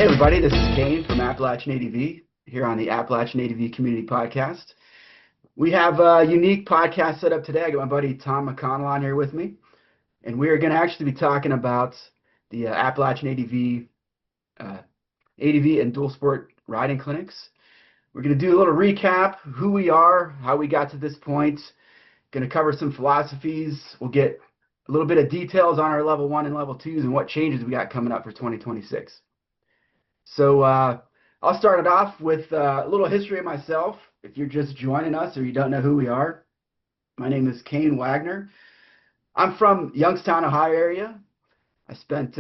Hey everybody, this is Kane from Appalachian ADV here on the Appalachian ADV Community Podcast. We have a unique podcast set up today. I got my buddy Tom Macconnell on here with me, and we are going to actually be talking about the Appalachian ADV and dual sport riding clinics. We're going to do a little recap, who we are, how we got to this point. Going to cover some philosophies. We'll get a little bit of details on our level 1 and level 2s and what changes we got coming up for 2026. So I'll start it off with a little history of myself. If you're just joining us or you don't know who we are, my name is Kane Wagner. I'm from Youngstown, Ohio area. I spent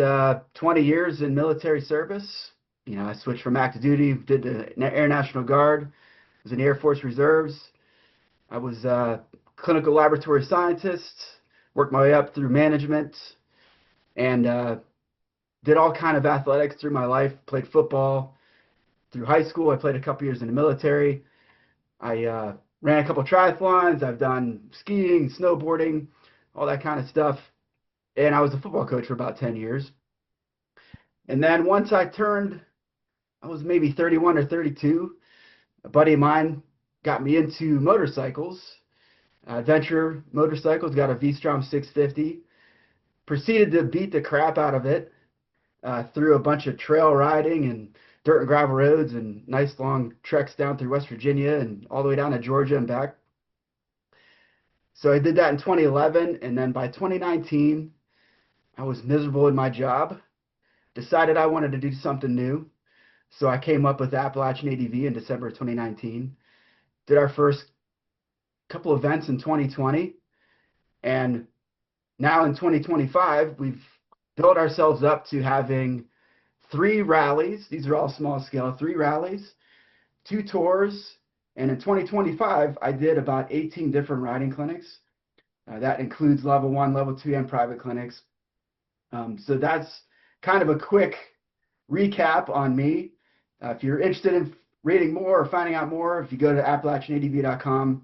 20 years in military service. You know, I switched from active duty, did the Air National Guard, was in the Air Force Reserves. I was a clinical laboratory scientist, worked my way up through management, and did all kind of athletics through my life. Played football through high school. I played a couple years in the military. I ran a couple triathlons. I've done skiing, snowboarding, all that kind of stuff. And I was a football coach for about 10 years. And then once I was maybe 31 or 32, a buddy of mine got me into motorcycles, adventure motorcycles, got a V-Strom 650, proceeded to beat the crap out of it through a bunch of trail riding and dirt and gravel roads and nice long treks down through West Virginia and all the way down to Georgia and back. So I did that in 2011, and then by 2019, I was miserable in my job, decided I wanted to do something new. So I came up with Appalachian ADV in December of 2019, did our first couple events in 2020, and now in 2025, we've built ourselves up to having 3 rallies. These are all small scale, 3 rallies, 2 tours, and in 2025, I did about 18 different riding clinics. That includes level 1, level 2, and private clinics. So that's kind of a quick recap on me. If you're interested in reading more or finding out more, if you go to appalachianadv.com,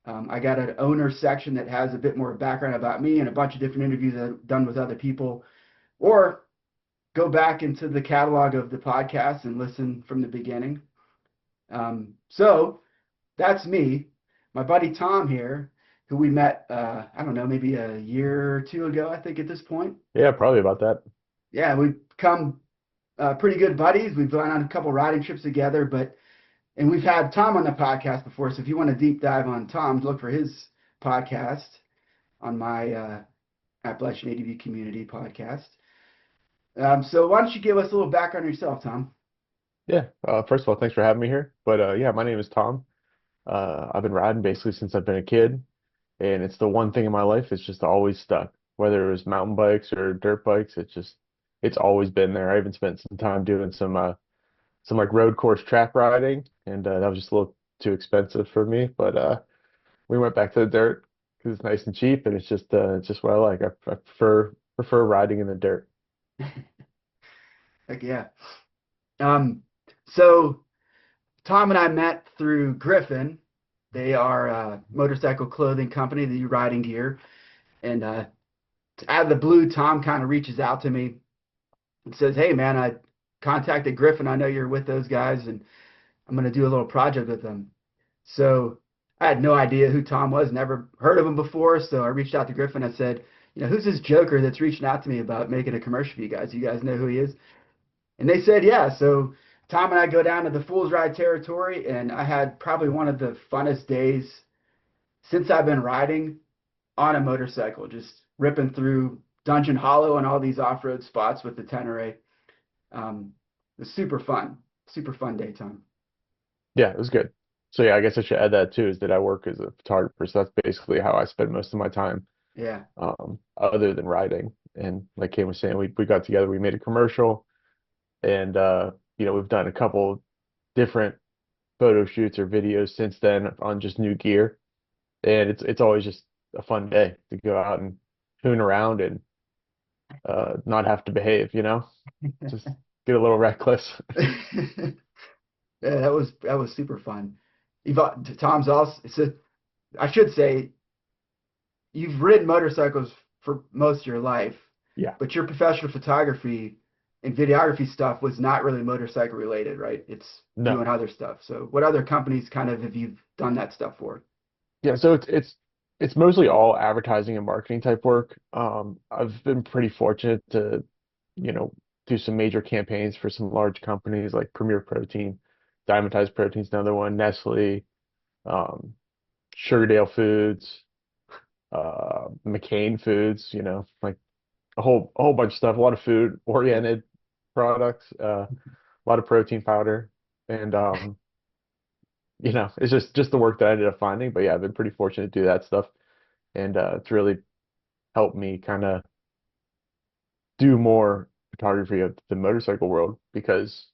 I got an owner section that has a bit more background about me and a bunch of different interviews that I've done with other people. Or go back into the catalog of the podcast and listen from the beginning. So that's me. My buddy Tom here, who we met, I don't know, maybe a year or 2 ago, I think at this point. Yeah, probably about that. Yeah, we've become pretty good buddies. We've gone on a couple riding trips together, and we've had Tom on the podcast before. So if you want to deep dive on Tom's, look for his podcast on my Appalachian ADV Community Podcast. So why don't you give us a little background on yourself, Tom? Yeah. First of all, thanks for having me here. But yeah, my name is Tom. I've been riding basically since I've been a kid, and it's the one thing in my life that's just always stuck. Whether it was mountain bikes or dirt bikes, it's always been there. I even spent some time doing some like road course track riding, and that was just a little too expensive for me. But we went back to the dirt because it's nice and cheap, and it's just what I like. I prefer riding in the dirt. Heck yeah. So Tom and I met through Griffin. They are a motorcycle clothing company that do riding gear. And out of the blue, Tom kind of reaches out to me and says, "Hey, man, I contacted Griffin. I know you're with those guys, and I'm going to do a little project with them." So I had no idea who Tom was, never heard of him before. So I reached out to Griffin. I said, "Who's this joker that's reaching out to me about making a commercial for you guys? You guys know who he is?" And they said, yeah. So Tom and I go down to the Fool's Ride territory, and I had probably one of the funnest days since I've been riding on a motorcycle, just ripping through Dungeon Hollow and all these off-road spots with the Tenere. It was super fun day, Tom. Yeah, it was good. So yeah, I guess I should add that too, is that I work as a photographer. So that's basically how I spend most of my time, Yeah. other than riding. And like Kane was saying, we got together, we made a commercial, and we've done a couple different photo shoots or videos since then on just new gear. And it's always just a fun day to go out and tune around and not have to behave, just get a little reckless. Yeah, that was super fun. Tom's also, so I should say, you've ridden motorcycles for most of your life, Yeah. but your professional photography and videography stuff was not really motorcycle related, right? It's No. doing other stuff. So what other companies kind of have you done that stuff for? Yeah, so it's mostly all advertising and marketing type work. I've been pretty fortunate to, you know, do some major campaigns for some large companies like Premier Protein, Diamondized Protein's another one, Nestle, um, Sugardale Foods, McCain Foods, like a whole bunch of stuff, a lot of food Yeah. oriented products, a lot of protein powder, and it's just the work that I ended up finding. But yeah, I've been pretty fortunate to do that stuff, and it's really helped me kind of do more photography of the motorcycle world because,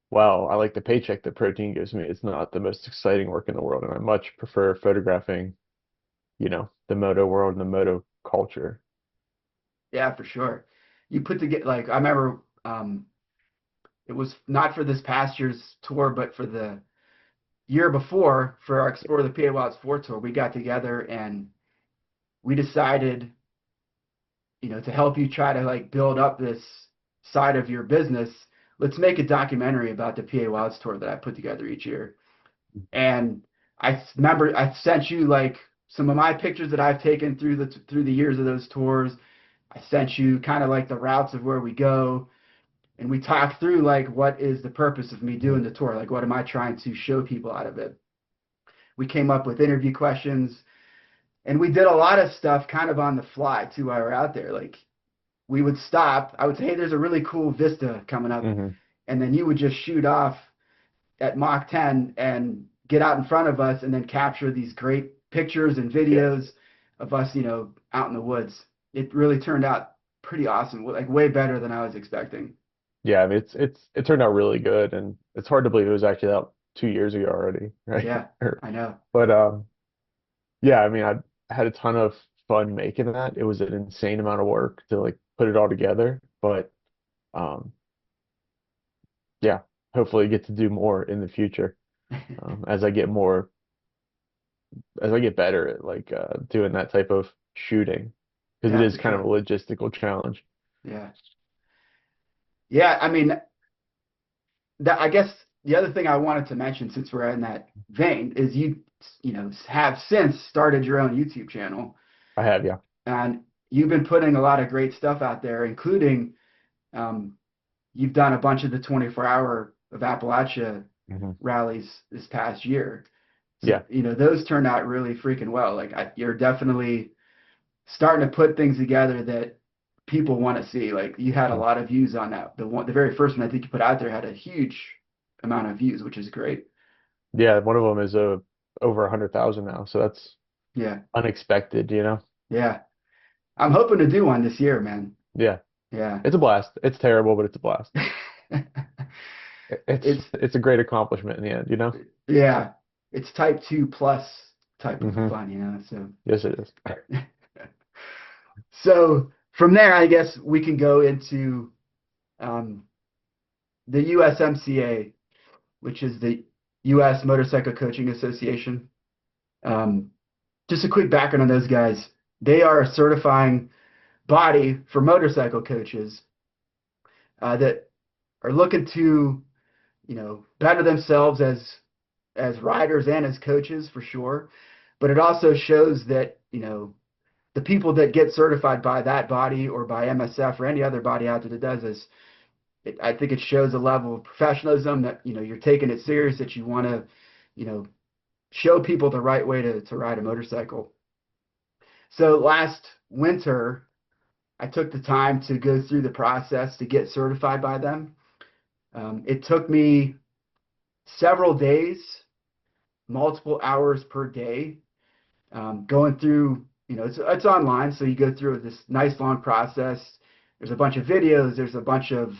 while I like the paycheck that protein gives me, it's not the most exciting work in the world, and I much prefer photographing, the moto world and the moto culture. Yeah, for sure. You put together, like, I remember, it was not for this past year's tour, but for the year before, for our Explore the PA Wilds 4 tour, we got together and we decided, to help you try to like build up this side of your business, let's make a documentary about the PA Wilds tour that I put together each year. And I remember I sent you like some of my pictures that I've taken through the years of those tours. I sent you kind of like the routes of where we go, and we talked through like what is the purpose of me Mhm. doing the tour, like what am I trying to show people out of it. We came up with interview questions, and we did a lot of stuff kind of on the fly too while we were out there. Like we would stop. I would say, hey, there's a really cool vista coming up. Mhm. And then you would just shoot off at Mach 10 and get out in front of us and then capture these great pictures and Yeah. videos of us, out in the woods. It really turned out pretty awesome, like way better than I was expecting. Yeah, I mean it turned out really good, and it's hard to believe it was actually out 2 years ago already, right? Yeah, I know. But yeah, I mean I had a ton of fun making that. It was an insane amount of work to like put it all together, but um yeah, hopefully get to do more in the future, as I get better at like doing that type of shooting, because it Yeah, is for kind of a sure. logistical challenge. Yeah. Yeah, I mean, that I guess the other thing I wanted to mention since we're in that vein is have since started your own YouTube channel. I have, yeah. And you've been putting a lot of great stuff out there, including um, you've done a bunch of the 24-hour of Appalachia Hmm. rallies this past year. So, Yeah. those turned out really freaking well. Like you're definitely starting to put things together that people want to see. Like you had a Mm. lot of views on that. The very first one I think you put out there had a huge amount of views, which is great. Yeah, one of them is over 100,000 now, so that's Yeah. unexpected. Yeah. I'm hoping to do one this year, man. Yeah. Yeah. It's a blast. It's terrible, but it's a blast. It's It's it's a great accomplishment in the end. Yeah, it's type 2 plus type of Hmm. fun, So Yes, it is. so from there, I guess we can go into um, the USMCA, which is the U.S. Motorcycle Coaching Association. Um, just a quick background on those guys. They are a certifying body for motorcycle coaches that are looking to, better themselves as riders and as coaches for sure. But it also shows that, the people that get certified by that body or by MSF or any other body out there that does this, I think it shows a level of professionalism that, you're taking it serious, that you want to, you know, show people the right way to ride a motorcycle. So last winter, I took the time to go through the process to get certified by them. It took me several days, multiple hours per day, going through, it's online, so you go through this nice long process. There's a bunch of videos, there's a bunch of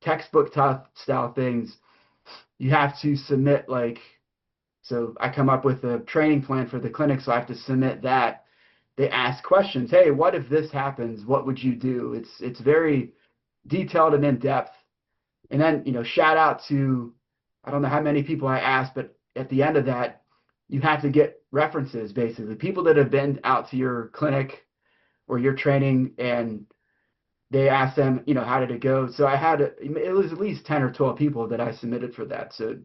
textbook style things. You have to submit so I come up with a training plan for the clinic, so I have to submit that. They ask questions. Hey, what if this happens? What would you do? It's very detailed and in depth. And then, shout out to, I don't know how many people I asked, but at the end of that, you have to get references, basically, people that have been out to your clinic or your training and they asked them, how did it go? So it was at least 10 or 12 people that I submitted for that. So,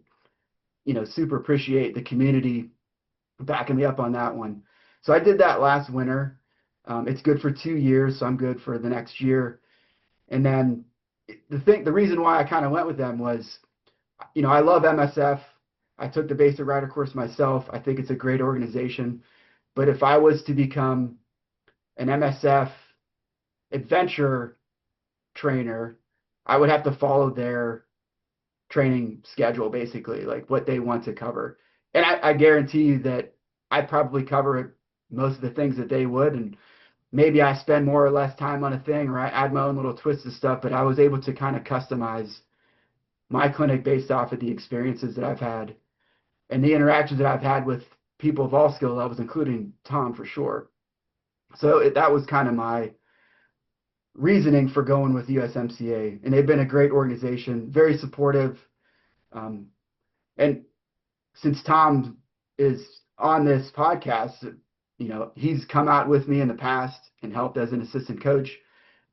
super appreciate the community backing me up on that one. So I did that last winter. It's good for 2 years, so I'm good for the next year. And then the reason why I kind of went with them was, I love MSF. I took the basic rider course myself. I think it's a great organization. But if I was to become an MSF adventure trainer, I would have to follow their training schedule, basically, like what they want to cover. And I guarantee you that I probably cover most of the things that they would. And maybe I spend more or less time on a thing, or I add my own little twists and stuff, but I was able to kind of customize my clinic based off of the experiences that I've had and the interactions that I've had with people of all skill levels, including Tom for sure. So that was kind of my reasoning for going with USMCA, and they've been a great organization, very supportive. And since Tom is on this podcast, he's come out with me in the past and helped as an assistant coach.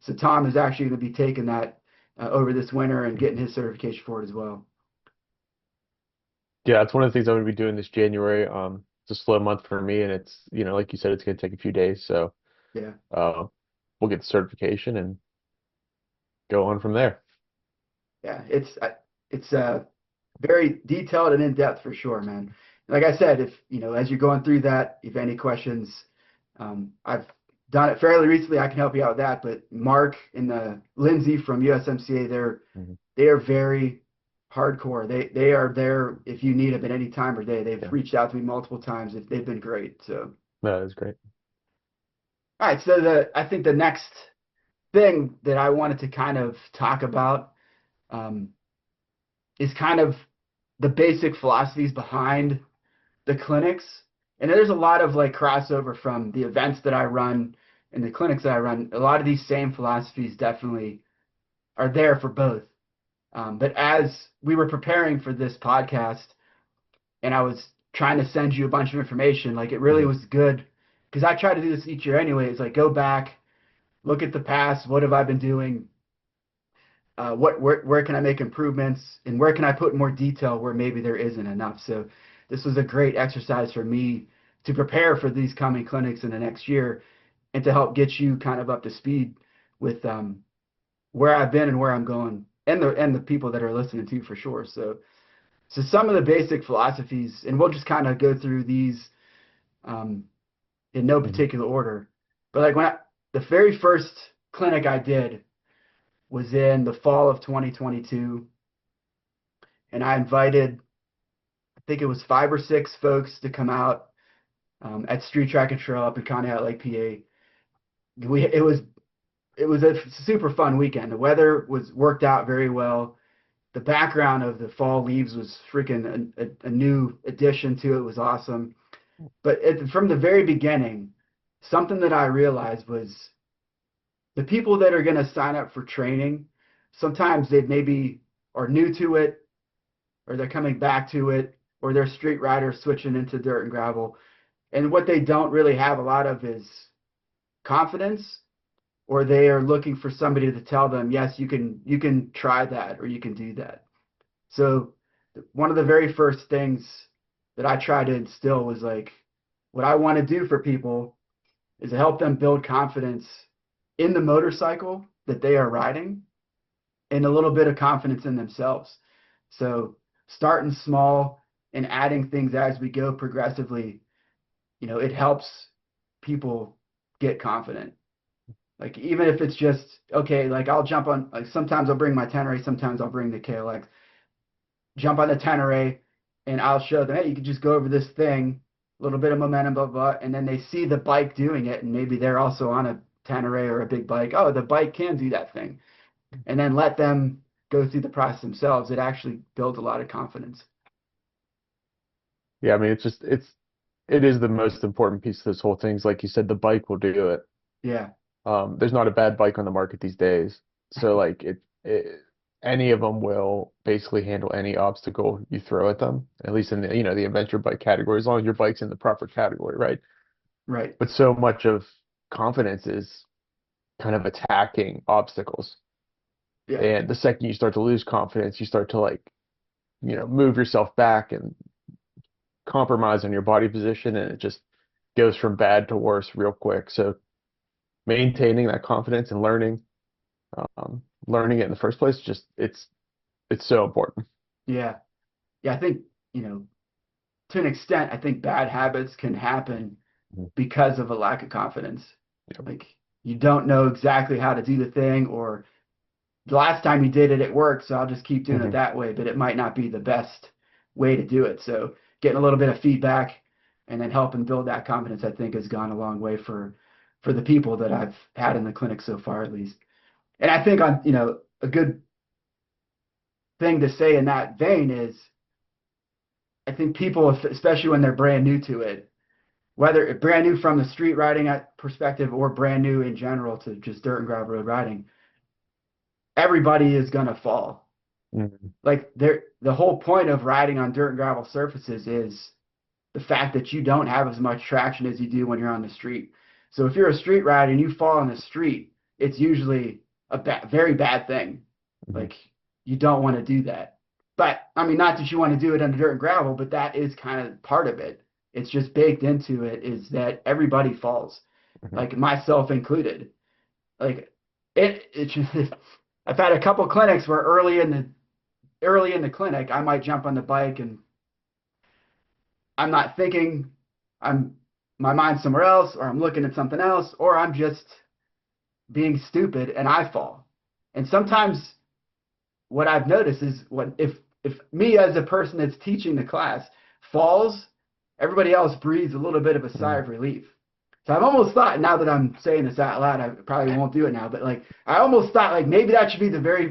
So Tom is actually going to be taking that over this winter and getting his certification for it as well. Yeah, that's one of the things I'm going to be doing this January. It's a slow month for me, and it's, like you said, it's going to take a few days. So Yeah. we'll get the certification and go on from there. Yeah, it's very detailed and in depth for sure, man. Like I said, if as you're going through that, if any questions, I've done it fairly recently. I can help you out with that. But Mark and Lindsay from USMCA, Mhm. they are very hardcore. They are there if you need them at any time or day. They've Yeah, reached out to me multiple times. They've been great. So, no, that's great. all right. So I think the next thing that I wanted to kind of talk about um, is kind of the basic philosophies behind the clinics. And there's a lot of like crossover from the events that I run and the clinics that I run. A lot of these same philosophies definitely are there for both. But as we were preparing for this podcast and I was trying to send you a bunch of information, like it really Hmm. was good because I try to do this each year anyways, like go back, look at the past, what have I been doing? Where can I make improvements and where can I put more detail where maybe there isn't enough? So this was a great exercise for me to prepare for these coming clinics in the next year and to help get you kind of up to speed with where I've been and where I'm going and the people that are listening to for sure. So some of the basic philosophies, and we'll just kind of go through these um, in no Hmm. particular order. But like the very first clinic I did was in the fall of 2022, and I invited, I think it was 5 or 6 folks to come out at Street Track and Trail up in Conneaut Lake, PA. It was a super fun weekend. The weather was worked out very well. The background of the fall leaves was freaking a new addition to it. It was awesome. But from the very beginning, something that I realized was the people that are going to sign up for training, sometimes they maybe are new to it, or they're coming back to it, or they're street riders switching into dirt and gravel. And what they don't really have a lot of is confidence, or they are looking for somebody to tell them, yes, you can try that or you can do that. So one of the very first things that I try to instill was like, what I want to do for people is to help them build confidence in the motorcycle that they are riding and a little bit of confidence in themselves. So starting small and adding things as we go progressively, it helps people get confident. Like even if it's just okay, like I'll jump on. Like sometimes I'll bring my Tenere, sometimes I'll bring the KLX. Jump on the Tenere, and I'll show them, hey, you can just go over this thing, a little bit of momentum, blah blah, and then they see the bike doing it, and maybe they're also on a Tenere or a big bike. Oh, the bike can do that thing, and then let them go through the process themselves. It actually builds a lot of confidence. Yeah, I mean, it is the most important piece of this whole thing. Is like you said, the bike will do it. Yeah, There's not a bad bike on the market these days. So like any of them will basically handle any obstacle you throw at them, at least in the adventure bike category, as long as your bike's in the proper category, right? right. But so much of confidence is kind of attacking obstacles. Yeah. And the second you start to lose confidence, you start to like, move yourself back and compromise on your body position, and it just goes from bad to worse real quick. So maintaining that confidence and learning it in the first place, just it's so important. Yeah. Yeah. I think, you know, to an extent, I think bad habits can happen Mhm. because of a lack of confidence. Yep. Like you don't know exactly how to do the thing, or the last time you did it, it worked, so I'll just keep doing it Mhm. that way, but it might not be the best way to do it. So getting a little bit of feedback and then helping build that confidence, I think has gone a long way for the people that I've had in the clinic so far, at least. And I think a good thing to say in that vein is I think people, especially when they're brand new to it, whether brand new from the street riding perspective or brand new in general to just dirt and gravel road riding, everybody is gonna fall. Mhm. Like the whole point of riding on dirt and gravel surfaces is the fact that you don't have as much traction as you do when you're on the street. So if you're a street rider and you fall on the street, it's usually a very bad thing. Mhm. Like you don't want to do that. But I mean, not that you want to do it under dirt and gravel, but that is kind of part of it. It's just baked into it is that everybody falls, Mhm. like myself included. Like it's just, I've had a couple clinics where early in the clinic, I might jump on the bike and I'm not thinking, I'm my mind's somewhere else, or I'm looking at something else, or I'm just being stupid and I fall. And sometimes what I've noticed is what if me as a person that's teaching the class falls, everybody else breathes a little bit of a sigh Mhm. of relief. So I've almost thought, now that I'm saying this out loud, I probably won't do it now, but like I almost thought like maybe that should be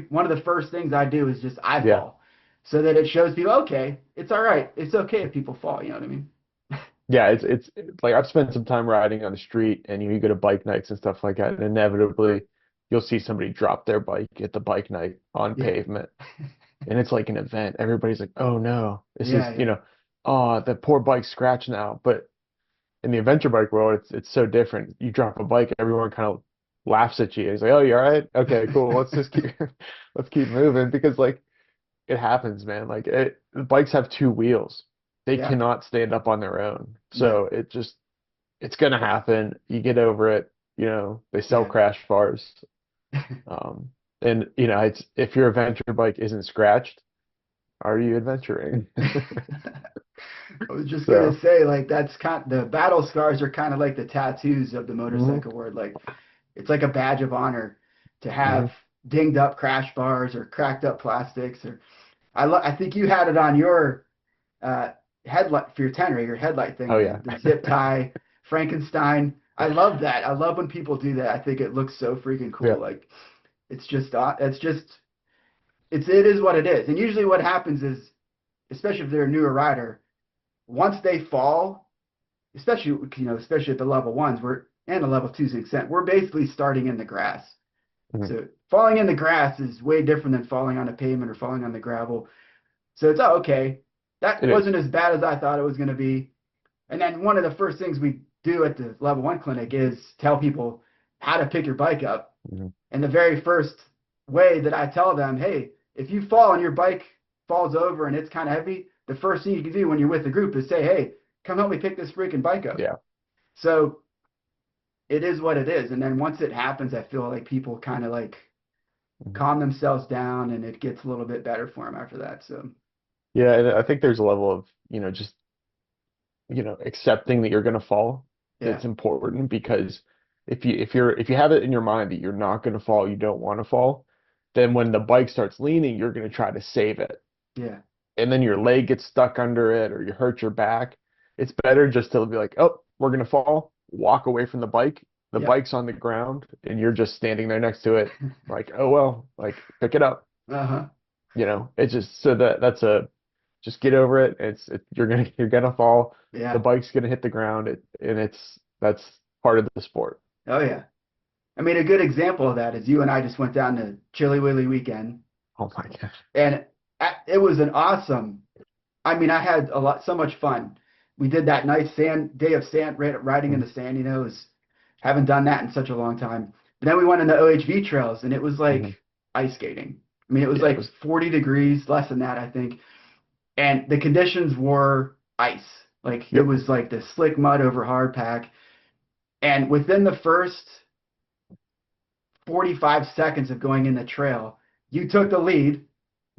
one of the first things I do is just I Yeah. fall. So that it shows people, okay, it's all right. It's okay if people fall, you know what I mean? Yeah, it's like I've spent some time riding on the street, and you go to bike nights and stuff like that, and inevitably you'll see somebody drop their bike at the bike night on Yeah. pavement, and it's like an event. Everybody's like, "Oh no, this is, Yeah, yeah. oh, the poor bike's scratched now." But in the adventure bike world, it's so different. You drop a bike, everyone kind of laughs at you. It's like, "Oh, you all right? Okay, cool. Let's just keep let's keep moving," because like it happens, man. Like the bikes have two wheels. They Yeah. cannot stand up on their own. Yeah. So it's gonna happen. You get over it. They sell Yeah. crash bars. Um, and it's if your adventure bike isn't scratched, are you adventuring? I was just gonna So, say, like that's the battle scars are kind of like the tattoos of the mhm, motorcycle world. Like it's like a badge of honor to have mhm. dinged up crash bars or cracked up plastics. Or I think you had it on your uh, headlight for your Tenere, your headlight thing, Oh yeah. the zip tie Frankenstein. I love that. I love when people do that. I think it looks so freaking Yeah. cool. Like it's just it is what it is. And usually what happens is, especially if they're a newer rider, once they fall, especially at the level ones, and the level twos to an extent, we're basically starting in the grass. Mhm. So falling in the grass is way different than falling on a pavement or falling on the gravel. So it's okay. That It is. wasn't as bad as I thought it was going to be. And then one of the first things we do at the level one clinic is tell people how to pick your bike up. Mhm. And the very first way that I tell them, hey, if you fall and your bike falls over and it's kind of heavy, the first thing you can do when you're with the group is say, hey, come help me pick this freaking bike up. Yeah. So it is what it is. And then once it happens, I feel like people kind of like Mhm. calm themselves down and it gets a little bit better for them after that. So Yeah, and I think there's a level of, just, accepting that you're gonna fall yeah, that's important because if you have it in your mind that you're not gonna fall, you don't want to fall, then when the bike starts leaning, you're gonna try to save it. yeah, And then your leg gets stuck under it or you hurt your back. It's better just to be like, oh, we're gonna fall, walk away from the bike. The yeah. bike's on the ground and you're just standing there next to it, like, oh well, like pick it up. Uh-huh. It's just so that's a just get over it. You're gonna fall. The Yeah. bike's gonna hit the ground. That's part of the sport. Oh yeah. I mean, a good example of that is you and I just went down to Chili Willy weekend, Oh my gosh. and it was an awesome. I mean, I had so much fun. We did that nice day of sand riding in Mm, the sand. Haven't done that in such a long time. But then we went on the OHV trails, and it was like Hmm. ice skating. I mean, it was Yeah, it like was. 40 degrees, less than that, I think. And the conditions were ice. Like it Yep. was like the slick mud over hard pack. And within the first 45 seconds of going in the trail, you took the lead.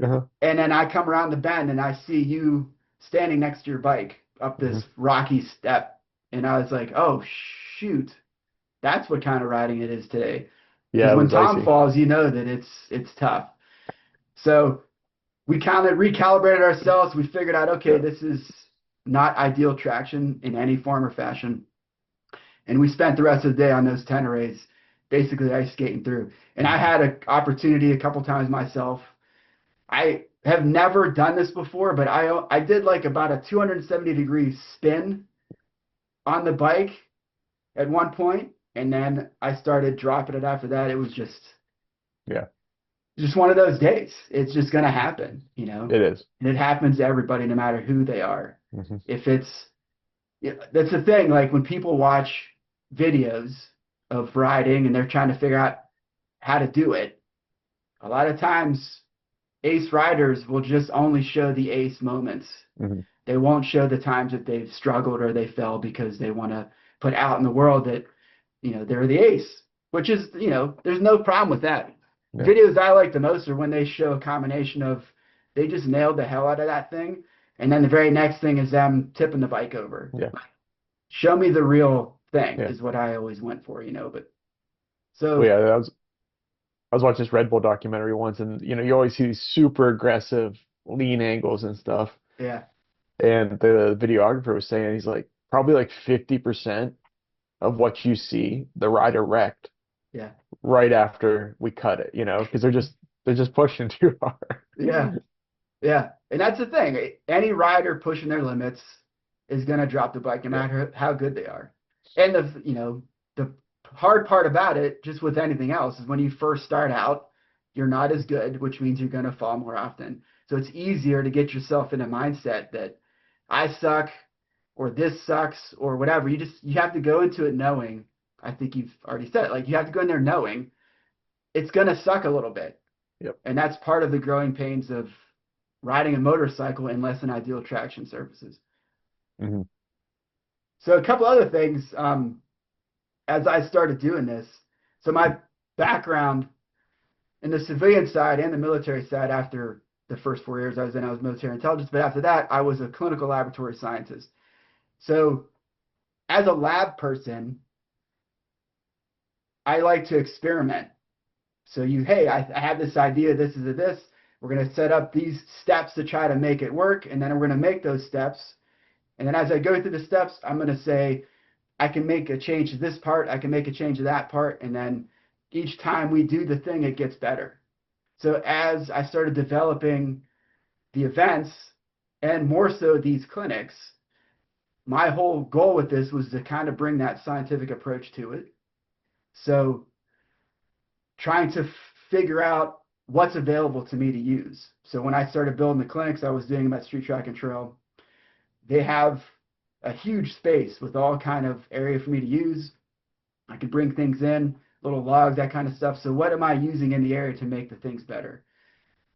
Uh-huh. And then I come around the bend and I see you standing next to your bike up Hmm. this rocky step. And I was like, oh, shoot, that's what kind of riding it is today. Yeah, Because it when was Tom icy. falls, you know that it's tough. So we kind of recalibrated ourselves. We figured out, okay, Yeah. this is not ideal traction in any form or fashion. And we spent the rest of the day on those Tenerés basically ice skating through. And I Hmm. had an opportunity a couple times myself. I have never done this before, but I did like about a 270-degree spin on the bike at one point, and then I started dropping it after that. It was Yeah, just one of those days. It's just gonna happen, you know. it is. And it happens to everybody, no matter who they are. Hmm. If it's yeah, that's the thing. Like when people watch videos of riding and they're trying to figure out how to do it, a lot of times ace riders will just only show the ace moments. Hmm. They won't show the times that they've struggled or they fell because they want to put out in the world that, they're the ace, which is, there's no problem with that. Yeah. Videos I like the most are when they show a combination of they just nailed the hell out of that thing. And then the very next thing is them tipping the bike over. Yeah. Show me the real thing Yeah. is what I always went for, But Well, so, yeah, I was watching this Red Bull documentary once, and you always see these super aggressive lean angles and stuff. yeah, And the videographer was saying he's like probably like 50% of what you see the rider wrecked yeah, right after we cut it, because they're just pushing too hard. yeah. Yeah, and that's the thing. Any rider pushing their limits is going to drop the bike, no Yeah. matter how good they are. And the hard part about it, just with anything else, is when you first start out, you're not as good, which means you're going to fall more often. So it's easier to get yourself in a mindset that I suck or this sucks or whatever. You have to go into it knowing. I think you've already said it. Like you have to go in there knowing it's going to suck a little bit. Yep. And that's part of the growing pains of riding a motorcycle in less than ideal traction surfaces. Hmm. So a couple other things as I started doing this. So my background in the civilian side and the military side after the first 4 years I was military intelligence, but after that I was a clinical laboratory scientist. So as a lab person, I like to experiment. So hey, I have this idea, this is a this. We're going to set up these steps to try to make it work, and then we're going to make those steps. And then as I go through the steps, I'm going to say, I can make a change to this part, I can make a change to that part, and then each time we do the thing, it gets better. So as I started developing the events and more so these clinics, my whole goal with this was to kind of bring that scientific approach to it. So trying to figure out what's available to me to use. So when I started building the clinics, I was doing them at Street Track and Trail. They have a huge space with all kind of area for me to use. I could bring things in, little logs, that kind of stuff. So what am I using in the area to make the things better?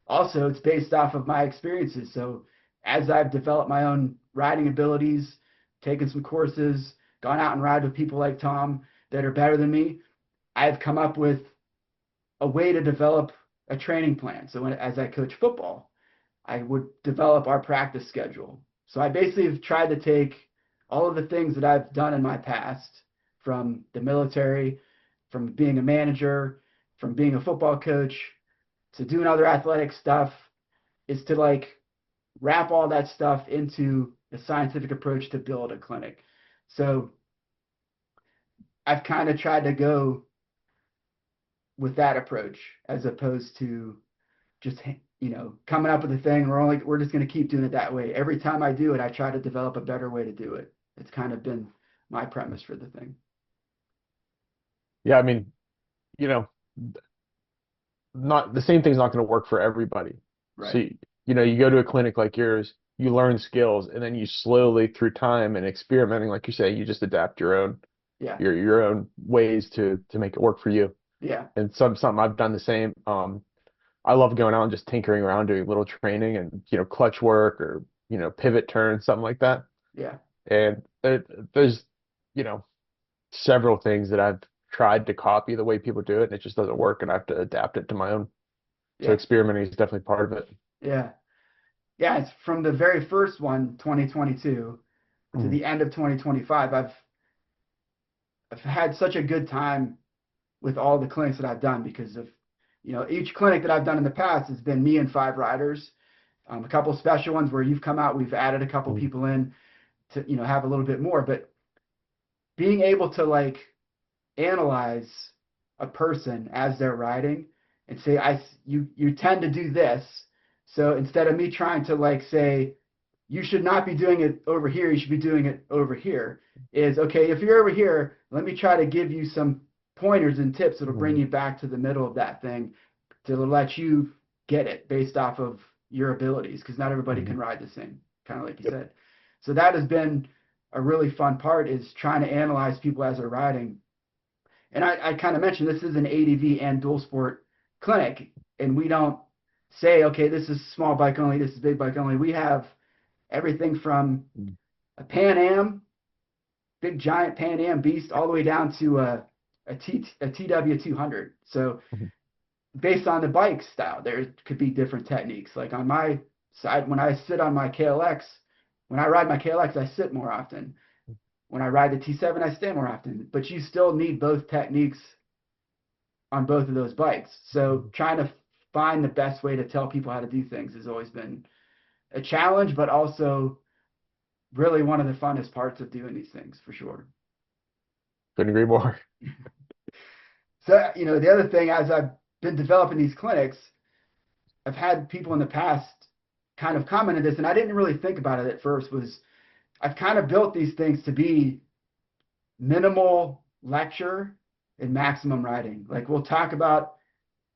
Also, it's based off of my experiences. So as I've developed my own riding abilities, taken some courses, gone out and ride with people like Tom that are better than me, I've come up with a way to develop a training plan. So as I coach football, I would develop our practice schedule. So I basically have tried to take all of the things that I've done in my past from the military, from being a manager, from being a football coach, to doing other athletic stuff, is to like wrap all that stuff into a scientific approach to build a clinic. So I've kind of tried to go with that approach as opposed to just coming up with a thing. We're just going to keep doing it that way. Every time I do it, I try to develop a better way to do it. It's kind of been my premise for the thing. Yeah, I mean, you know, not the same thing's not going to work for everybody. So, Right. you go to a clinic like yours, you learn skills, and then you slowly, through time and experimenting, like you say, you just adapt your own Yeah. your own ways to make it work for you. Yeah. And something I've done the same. I love going out and just tinkering around doing little training and clutch work or pivot turns, something like that. Yeah. And there's you know several things that I've tried to copy the way people do it, and it just doesn't work, and I have to adapt it to my own. So Yeah. experimenting is definitely part of it. Yeah. Yeah. It's from the very first one, 2022, to Mhm. the end of 2025. I've had such a good time with all the clinics that I've done because of, each clinic that I've done in the past has been me and 5 riders. A couple special ones where you've come out, we've added a couple Mhm. people in to, have a little bit more. But being able to like analyze a person as they're riding and say, you tend to do this. So instead of me trying to like say, you should not be doing it over here, you should be doing it over here, is okay, if you're over here, let me try to give you some pointers and tips that'll bring Mhm. you back to the middle of that thing to let you get it based off of your abilities, because not everybody Mhm. can ride the same, kind of like you Yep. said. So that has been a really fun part, is trying to analyze people as they're riding. And I kind of mentioned this is an ADV and dual sport clinic, and we don't say, okay, this is small bike only, this is big bike only. We have everything from Mhm. a Pan Am, big giant Pan Am beast, all the way down to a TW 200. So Mhm. based on the bike style, there could be different techniques. Like on my side, when I sit on my KLX, when I ride my KLX, I sit more often. When I ride the T7, I stand more often. But you still need both techniques on both of those bikes. So trying to find the best way to tell people how to do things has always been a challenge, but also really one of the funnest parts of doing these things for sure. Couldn't agree more. So, the other thing, as I've been developing these clinics, I've had people in the past kind of commented this, and I didn't really think about it at first, was I've kind of built these things to be minimal lecture and maximum writing. Like we'll talk about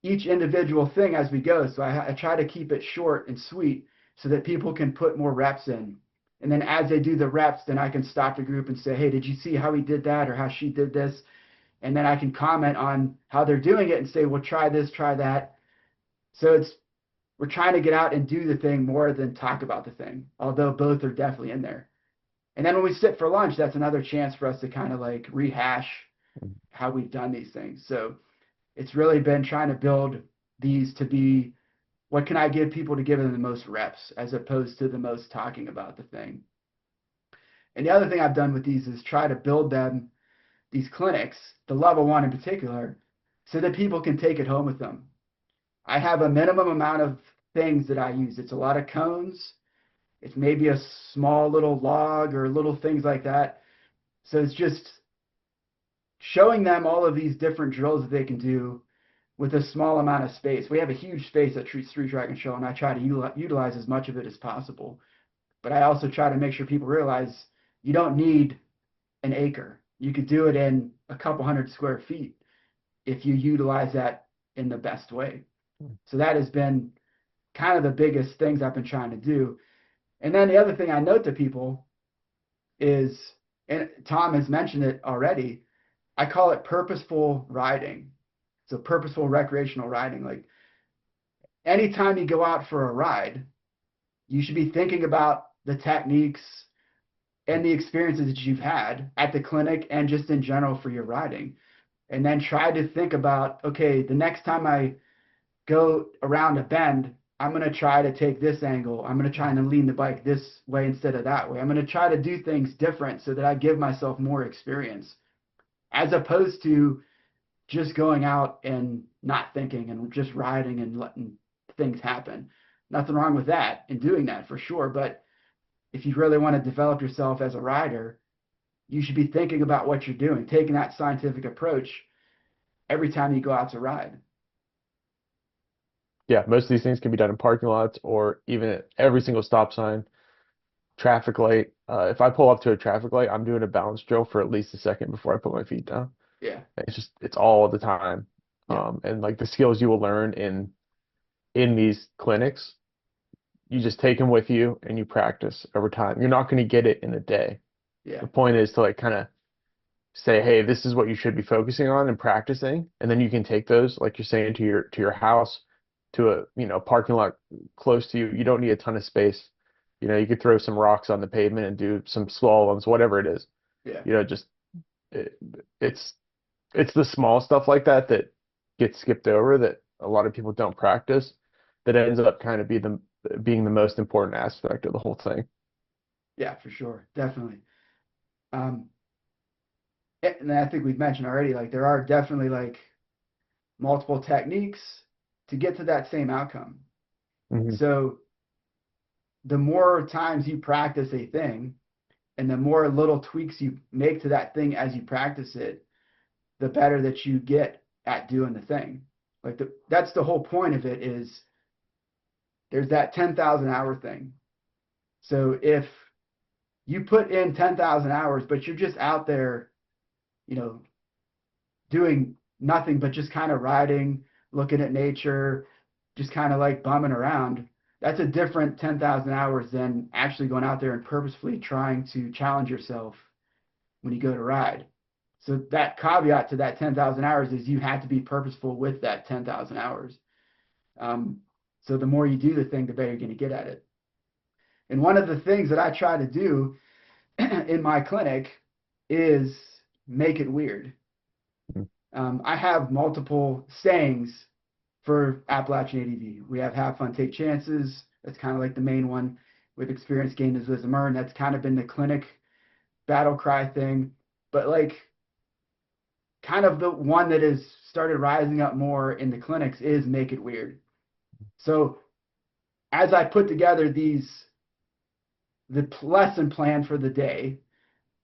each individual thing as we go. So I try to keep it short and sweet so that people can put more reps in. And then as they do the reps, then I can stop the group and say, hey, did you see how he did that or how she did this? And then I can comment on how they're doing it and say, well, try this, try that. So we're trying to get out and do the thing more than talk about the thing, although both are definitely in there. And then when we sit for lunch, that's another chance for us to kind of like rehash how we've done these things. So it's really been trying to build these to be, what can I give people to give them the most reps as opposed to the most talking about the thing. And the other thing I've done with these is try to build them, these clinics, the level one in particular, so that people can take it home with them. I have a minimum amount of things that I use. It's a lot of cones. It's maybe a small little log or little things like that. So it's just showing them all of these different drills that they can do with a small amount of space. We have a huge space at Street Track and Show, and I try to utilize as much of it as possible. But I also try to make sure people realize you don't need an acre. You could do it in a couple hundred square feet if you utilize that in the best way. So that has been kind of the biggest things I've been trying to do. And then the other thing I note to people is, and Tom has mentioned it already, I call it purposeful riding. So purposeful recreational riding. Like anytime you go out for a ride, you should be thinking about the techniques and the experiences that you've had at the clinic and just in general for your riding. And then try to think about, okay, the next time I go around a bend, I'm going to try to take this angle. I'm going to try and lean the bike this way instead of that way. I'm going to try to do things different so that I give myself more experience, as opposed to just going out and not thinking and just riding and letting things happen. Nothing wrong with that and doing that for sure. But if you really want to develop yourself as a rider, you should be thinking about what you're doing, taking that scientific approach every time you go out to ride. Yeah, most of these things can be done in parking lots or even at every single stop sign, traffic light. If I pull up to a traffic light, I'm doing a balance drill for at least a second before I put my feet down. Yeah. It's all the time. Yep. And like the skills you will learn in these clinics, you just take them with you and you practice over time. You're not going to get it in a day. Yeah. The point is to like kind of say, hey, this is what you should be focusing on and practicing, and then you can take those, like you're saying, to your house, to a parking lot close to you. You don't need a ton of space. You could throw some rocks on the pavement and do some slaloms, whatever it is. Yeah. Just it, it's it's the small stuff like that that gets skipped over that a lot of people don't practice that ends up kind of being the most important aspect of the whole thing. Yeah, for sure. Definitely. Um, and I think we've mentioned already, like there are definitely like multiple techniques to get to that same outcome. Hmm. So the more times you practice a thing and the more little tweaks you make to that thing as you practice it, the better that you get at doing the thing. Like that's the whole point of it is there's that 10,000 hour thing. So if you put in 10,000 hours, but you're just out there, you know, doing nothing but just kind of riding, looking at nature, just kind of like bumming around, that's a different 10,000 hours than actually going out there and purposefully trying to challenge yourself when you go to ride. So that caveat to that 10,000 hours is you have to be purposeful with that 10,000 hours. So the more you do the thing, the better you're going to get at it. And one of the things that I try to do in my clinic is make it weird. I have multiple sayings for Appalachian ADV. We have fun, take chances. That's kind of like the main one. With experience gained as wisdom earned. That's kind of been the clinic battle cry thing. But like kind of the one that has started rising up more in the clinics is make it weird. So as I put together the lesson plan for the day,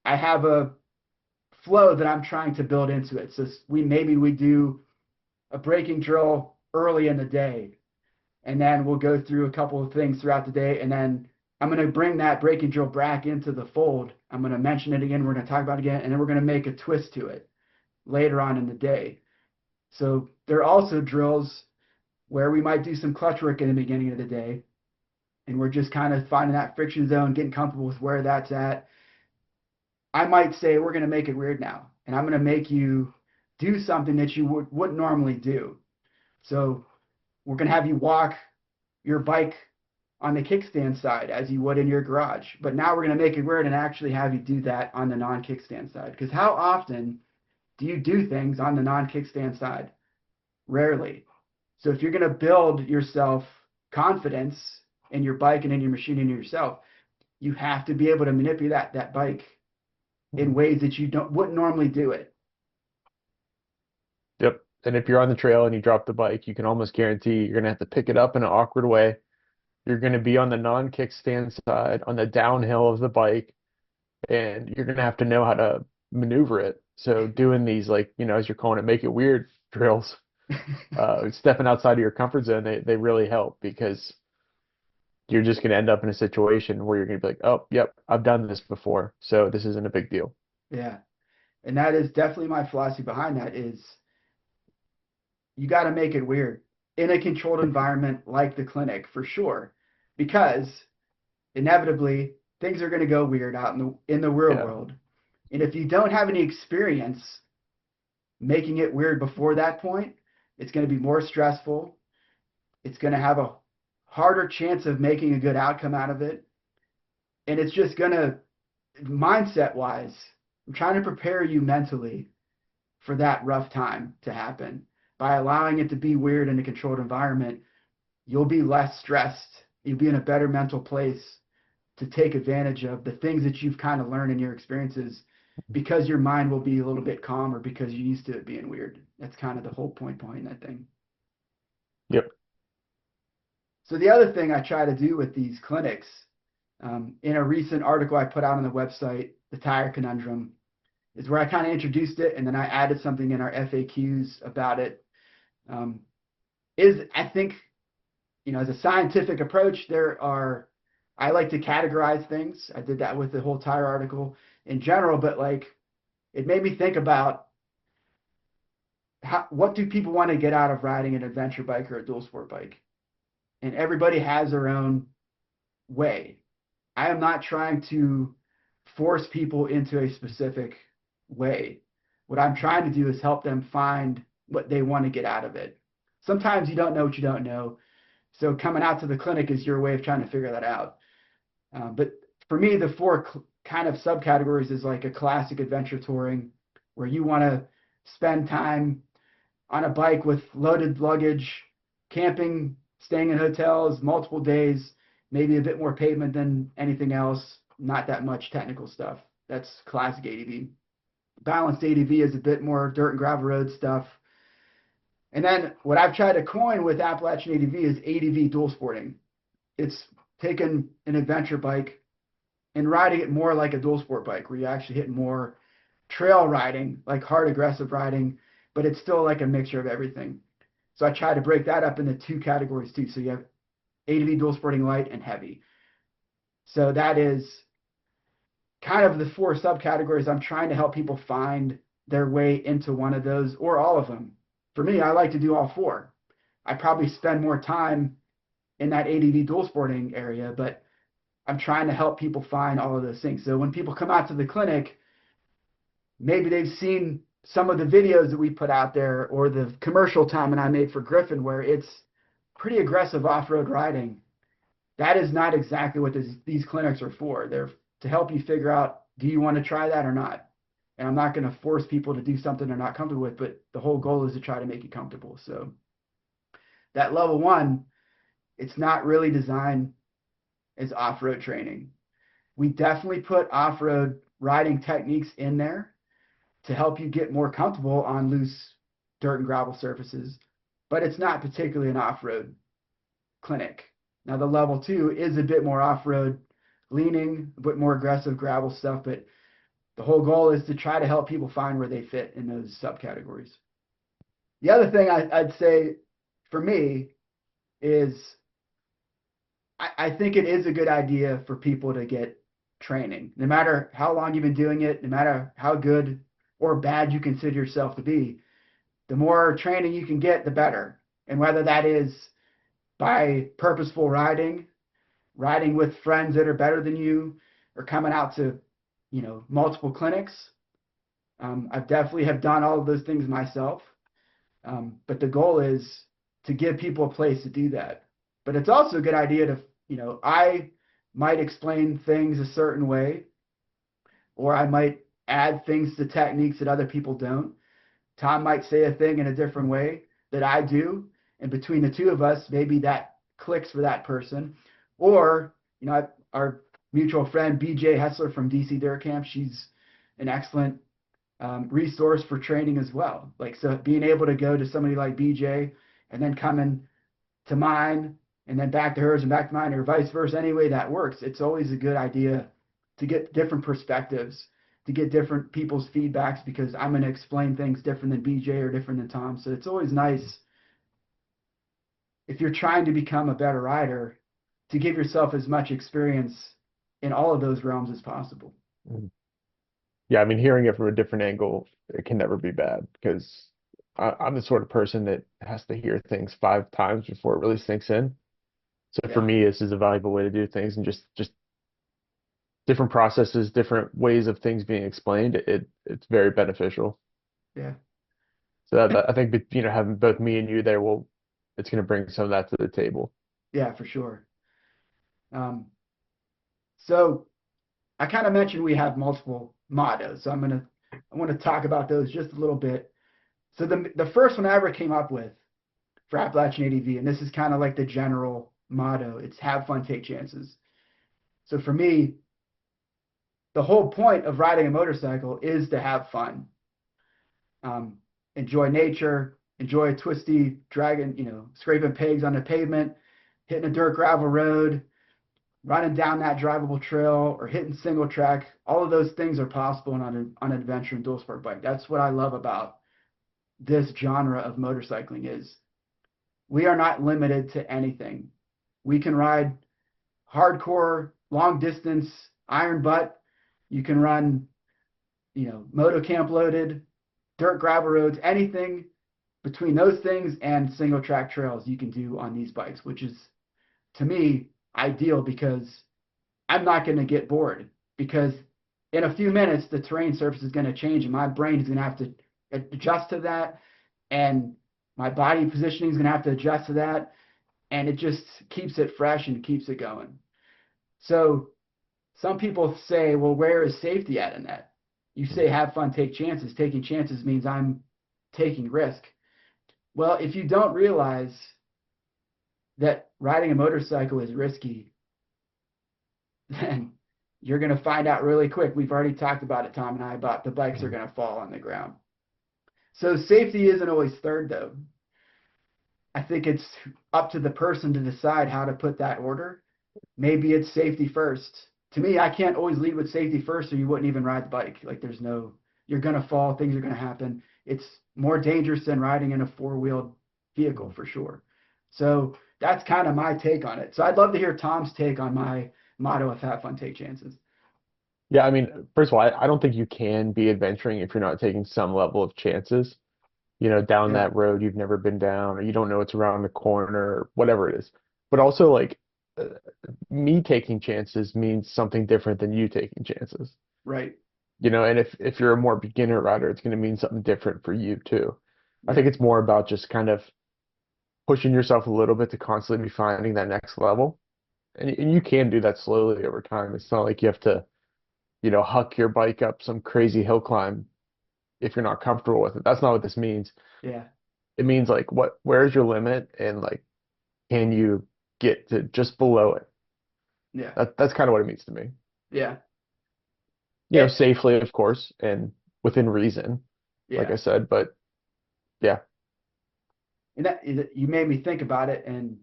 I have a flow that I'm trying to build into it. So maybe we do a braking drill early in the day, and then we'll go through a couple of things throughout the day, and then I'm going to bring that braking drill back into the fold. I'm going to mention it again. We're going to talk about it again, and then we're going to make a twist to it later on in the day. So there are also drills where we might do some clutch work in the beginning of the day, and we're just kind of finding that friction zone, getting comfortable with where that's at. I might say we're going to make it weird now, and I'm going to make you do something that you wouldn't normally do. So we're going to have you walk your bike on the kickstand side as you would in your garage. But now we're going to make it weird and actually have you do that on the non-kickstand side. Because how often do you do things on the non-kickstand side? Rarely. So if you're going to build yourself confidence in your bike and in your machine and in yourself, you have to be able to manipulate that bike in ways that you wouldn't normally do it. Yep. And if you're on the trail and you drop the bike, you can almost guarantee you're going to have to pick it up in an awkward way. You're going to be on the non-kickstand side, on the downhill of the bike, and you're going to have to know how to maneuver it. So doing these, like, as you're calling it, make it weird drills, stepping outside of your comfort zone, they really help because you're just going to end up in a situation where you're going to be like, oh, yep, I've done this before, so this isn't a big deal. Yeah. And that is definitely my philosophy behind that is you got to make it weird in a controlled environment like the clinic for sure, because inevitably things are going to go weird out in the real Yeah. world. And if you don't have any experience making it weird before that point, it's going to be more stressful. It's going to have a harder chance of making a good outcome out of it. And it's just going to, mindset wise, I'm trying to prepare you mentally for that rough time to happen. By allowing it to be weird in a controlled environment, you'll be less stressed. You'll be in a better mental place to take advantage of the things that you've kind of learned in your experiences because your mind will be a little bit calmer because you're used to it being weird. That's kind of the whole point behind that thing. Yep. So the other thing I try to do with these clinics, in a recent article I put out on the website, The Tire Conundrum, is where I kind of introduced it and then I added something in our FAQs about it. I think, as a scientific approach, I like to categorize things. I did that with the whole tire article in general, but like it made me think about what do people want to get out of riding an adventure bike or a dual sport bike? And everybody has their own way. I am not trying to force people into a specific way. what I'm trying to do is help them find what they want to get out of it. Sometimes you don't know what you don't know. So coming out to the clinic is your way of trying to figure that out. But for me, the four kind of subcategories is like a classic adventure touring, where you want to spend time on a bike with loaded luggage, camping, staying in hotels, multiple days, maybe a bit more pavement than anything else, not that much technical stuff. That's classic ADV. Balanced ADV is a bit more dirt and gravel road stuff. And then what I've tried to coin with Appalachian ADV is ADV dual sporting. It's taking an adventure bike and riding it more like a dual sport bike, where you actually hit more trail riding, like hard aggressive riding, but it's still like a mixture of everything. So I try to break that up into two categories too. So you have ADV dual sporting light and heavy. So that is kind of the four subcategories. I'm trying to help people find their way into one of those or all of them. For me, I like to do all four. I probably spend more time in that ADV dual sporting area, but I'm trying to help people find all of those things. So when people come out to the clinic, maybe they've seen some of the videos that we put out there or the commercial Tom and I made for Griffin, where it's pretty aggressive off-road riding. That is not exactly what these clinics are for. They're to help you figure out, do you want to try that or not? And I'm not going to force people to do something they're not comfortable with, but the whole goal is to try to make you comfortable. So that level one, it's not really designed as off-road training. We definitely put off-road riding techniques in there to help you get more comfortable on loose dirt and gravel surfaces, but it's not particularly an off-road clinic. Now the level two is a bit more off-road leaning, a bit more aggressive gravel stuff, but the whole goal is to try to help people find where they fit in those subcategories. The other thing I'd say for me is I think it is a good idea for people to get training, no matter how long you've been doing it, no matter how good or bad you consider yourself to be. The more training you can get, the better. And whether that is by purposeful riding with friends that are better than you, or coming out to, multiple clinics. I definitely have done all of those things myself. But the goal is to give people a place to do that. But it's also a good idea to, I might explain things a certain way, or I might add things to techniques that other people don't. Tom might say a thing in a different way that I do. And between the two of us, maybe that clicks for that person. Or, our mutual friend, BJ Hessler from DC Dirt Camp, she's an excellent resource for training as well. So being able to go to somebody like BJ and then coming to mine and then back to hers and back to mine, or vice versa, any way that works, it's always a good idea to get different perspectives, to get different people's feedbacks, because I'm going to explain things different than BJ or different than Tom. So it's always nice, if you're trying to become a better rider, to give yourself as much experience in all of those realms as possible. Yeah, I mean, hearing it from a different angle, it can never be bad, because I'm the sort of person that has to hear things 5 times before it really sinks in. So for me, this is a valuable way to do things, and just different processes, different ways of things being explained. It's very beneficial. Yeah. So I think, having both me and you there, it's going to bring some of that to the table. Yeah, for sure. So I kind of mentioned we have multiple mottos, so I want to talk about those just a little bit. So the first one I ever came up with for Appalachian ADV, and this is kind of like the general motto, it's have fun, take chances. So for me, the whole point of riding a motorcycle is to have fun. Enjoy nature, enjoy a twisty, dragging, scraping pegs on the pavement, hitting a dirt gravel road, running down that drivable trail, or hitting single track. All of those things are possible on an adventure and dual sport bike. That's what I love about this genre of motorcycling, is we are not limited to anything. We can ride hardcore, long distance, iron butt. You can run, moto camp loaded, dirt gravel roads, anything between those things and single track trails you can do on these bikes, which is, to me, ideal, because I'm not going to get bored, because in a few minutes the terrain surface is going to change and my brain is going to have to adjust to that, and my body positioning is going to have to adjust to that, and it just keeps it fresh and keeps it going. So some people say, well, where is safety at in that? You say have fun, take chances. Taking chances means I'm taking risk. Well, if you don't realize that riding a motorcycle is risky, then you're going to find out really quick. We've already talked about it, Tom and I, about the bikes are going to fall on the ground. So safety isn't always third, though. I think it's up to the person to decide how to put that order. Maybe it's safety first. To me, I can't always lead with safety first, or you wouldn't even ride the bike. Like you're going to fall, things are going to happen. It's more dangerous than riding in a four-wheeled vehicle for sure. So that's kind of my take on it. So I'd love to hear Tom's take on my motto of have fun, take chances. Yeah, I mean, first of all, I don't think you can be adventuring if you're not taking some level of chances, down Yeah, that road you've never been down, or you don't know it's around the corner, or whatever it is. But also, like, uh, me taking chances means something different than you taking chances. right. And if you're a more beginner rider, it's going to mean something different for you too. I Yeah, think it's more about just kind of pushing yourself a little bit to constantly be finding that next level. And you can do that slowly over time. It's not like you have to, huck your bike up some crazy hill climb if you're not comfortable with it. That's not what this means. yeah, It means like where's your limit, and like can you get to just below it? yeah, That's kind of what it means to me. yeah. It, Safely, of course, and within reason, like yeah. I said, but yeah. And you made me think about it, and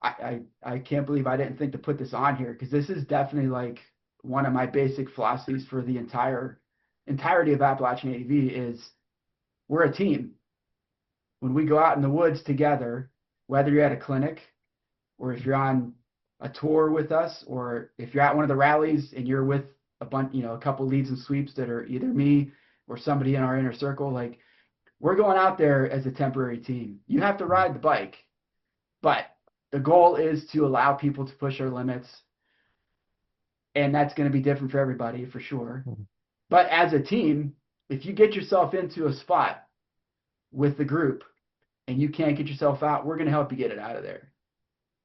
I can't believe I didn't think to put this on here, because this is definitely like one of my basic philosophies for the entirety of Appalachian ADV is we're a team. When we go out in the woods together, whether you're at a clinic or if you're on a tour with us, or if you're at one of the rallies and you're with a bunch, a couple leads and sweeps that are either me or somebody in our inner circle, like we're going out there as a temporary team. You have to ride the bike, but the goal is to allow people to push their limits, and that's going to be different for everybody for sure. Mhm. But as a team, if you get yourself into a spot with the group and you can't get yourself out, we're going to help you get it out of there.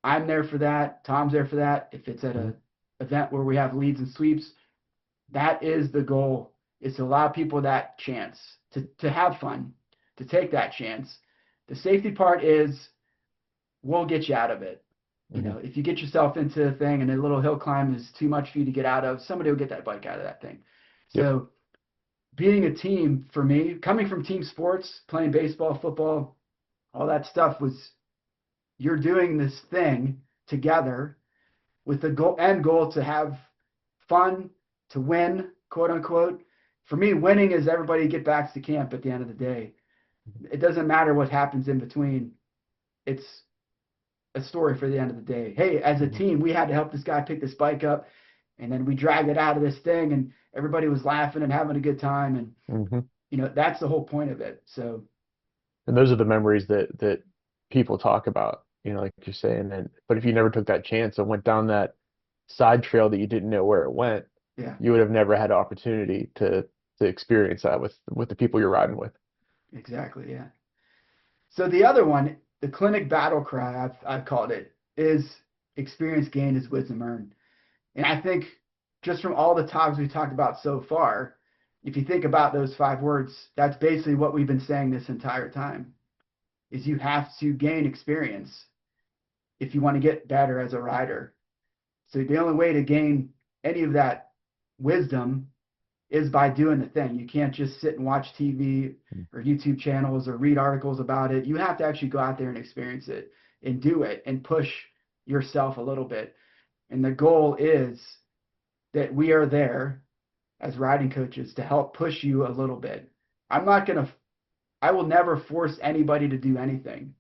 I'm there for that. Tom's there for that. If it's at Mhm. a event where we have leads and sweeps, that is the goal, is to allow people that chance to have fun, to take that chance. The safety part is we'll get you out of it. Mhm. If you get yourself into a thing and a little hill climb is too much for you to get out of, somebody will get that bike out of that thing. Yep. So being a team for me, coming from team sports, playing baseball, football, all that stuff was you're doing this thing together with the end goal to have fun, to win, quote unquote. For me, winning is everybody get back to camp at the end of the day. It doesn't matter what happens in between. It's a story for the end of the day. Hey, as a Mhm. team, we had to help this guy pick this bike up, and then we dragged it out of this thing, and everybody was laughing and having a good time, and Mhm. that's the whole point of it. So And those are the memories that people talk about, like you're saying. But if you never took that chance and went down that side trail that you didn't know where it went, yeah, you would have never had opportunity to experience that with the people you're riding with. exactly, yeah. So the other one, the clinic battle cry, I've called it, is experience gained is wisdom earned. And I think just from all the topics we've talked about so far, if you think about those 5 words, that's basically what we've been saying this entire time, is you have to gain experience if you want to get better as a rider. So the only way to gain any of that wisdom is by doing the thing. You can't just sit and watch TV or YouTube channels or read articles about it. You have to actually go out there and experience it and do it and push yourself a little bit. And the goal is that we are there as riding coaches to help push you a little bit. I will never force anybody to do anything.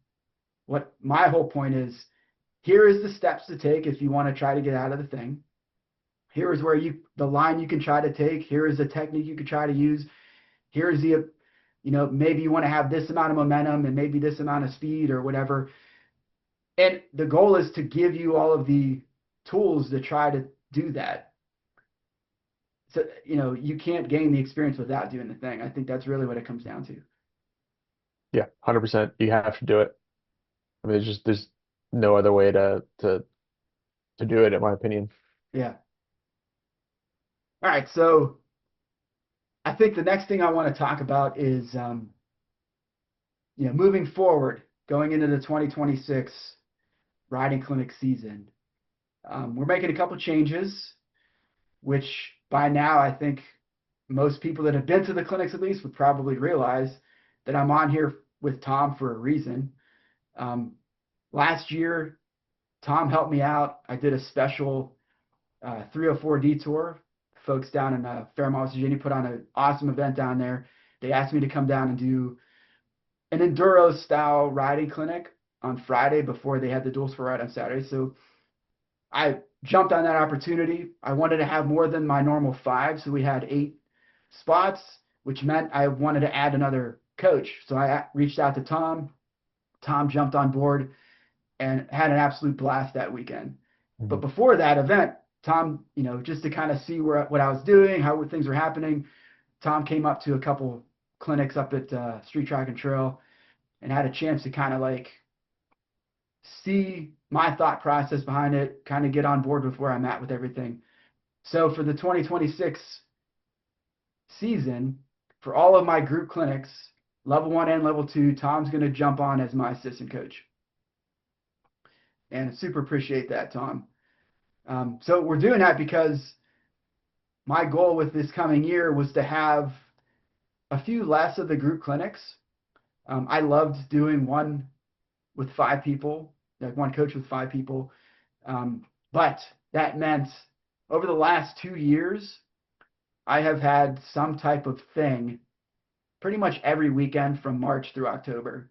What my whole point is, here is the steps to take if you want to try to get out of the thing. Here is where the line you can try to take. Here is the technique you can try to use. Here's maybe you want to have this amount of momentum and maybe this amount of speed or whatever. And the goal is to give you all of the tools to try to do that. so, you can't gain the experience without doing the thing. I think that's really what it comes down to. Yeah, 100%. You have to do it. I mean, there's no other way to do it, in my opinion. Yeah. All right. So I think the next thing I want to talk about is, moving forward, going into the 2026 riding clinic season. We're making a couple changes, which by now I think most people that have been to the clinics at least would probably realize that I'm on here with Tom for a reason. Um, Last year, Tom helped me out. I did a special 304 Detour. Folks down in Fairmont, Virginia put on an awesome event down there. They asked me to come down and do an enduro style riding clinic on Friday before they had the dual sport ride on Saturday. So I jumped on that opportunity. I wanted to have more than my normal 5, so we had 8 spots, which meant I wanted to add another coach. So I reached out to Tom. Tom jumped on board and had an absolute blast that weekend. But Mhm. before that event, Tom, just to kind of see what I was doing, how things were happening, Tom came up to a couple clinics up at Street Track and Trail and had a chance to kind of like see my thought process behind it, kind of get on board with where I'm at with everything. So for the 2026 season, for all of my group clinics, level 1 and level 2, Tom's going to jump on as my assistant coach. And I super appreciate that, Tom. So we're doing that because my goal with this coming year was to have a few less of the group clinics. I loved doing one with 5 people, like one coach with 5 people. But that meant over the last 2 years, I have had some type of thing pretty much every weekend from March through October.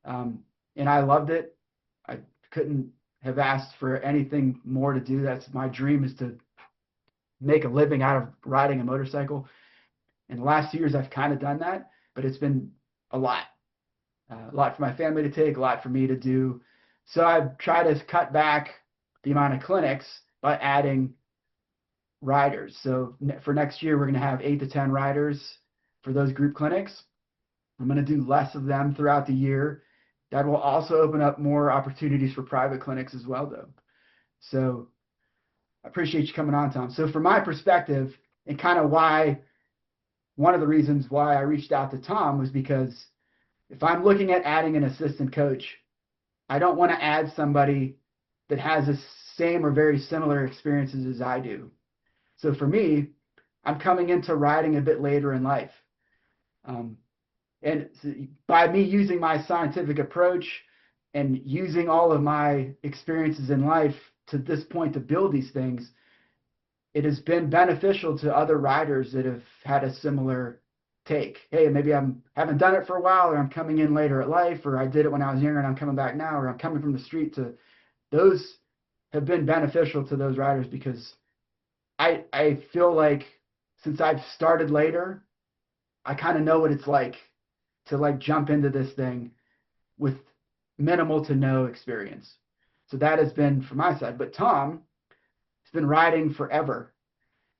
And I loved it. I couldn't have asked for anything more to do. That's my dream, is to make a living out of riding a motorcycle. In the last 2 years, I've kind of done that, but it's been a lot. A lot for my family to take, a lot for me to do. So I've tried to cut back the amount of clinics by adding riders. So for next year, we're going to have 8 to 10 riders for those group clinics. I'm going to do less of them throughout the year. That will also open up more opportunities for private clinics as well, though. So I appreciate you coming on, Tom. So from my perspective, and kind of one of the reasons why I reached out to Tom was because if I'm looking at adding an assistant coach, I don't want to add somebody that has the same or very similar experiences as I do. So for me, I'm coming into riding a bit later in life. And by me using my scientific approach and using all of my experiences in life to this point to build these things, it has been beneficial to other riders that have had a similar take. Hey, maybe I haven't done it for a while, or I'm coming in later at life, or I did it when I was younger and I'm coming back now, or I'm coming from the street to those have been beneficial to those riders because I feel like since I've started later, I kind of know what it's like to like jump into this thing with minimal to no experience. So that has been from my side. But Tom has been riding forever.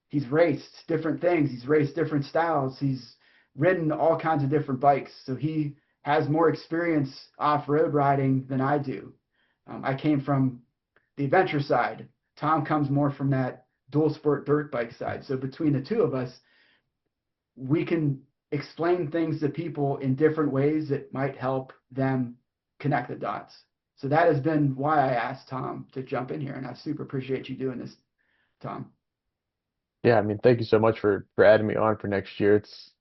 He's raced different things. He's raced different styles. He's ridden all kinds of different bikes. So he has more experience off-road riding than I do. I came from the adventure side. Tom comes more from that dual sport dirt bike side. So between the two of us, we can explain things to people in different ways that might help them connect the dots. So that has been why I asked Tom to jump in here, and I super appreciate you doing this, Tom. Yeah, I mean, thank you so much for adding me on for next year. It's,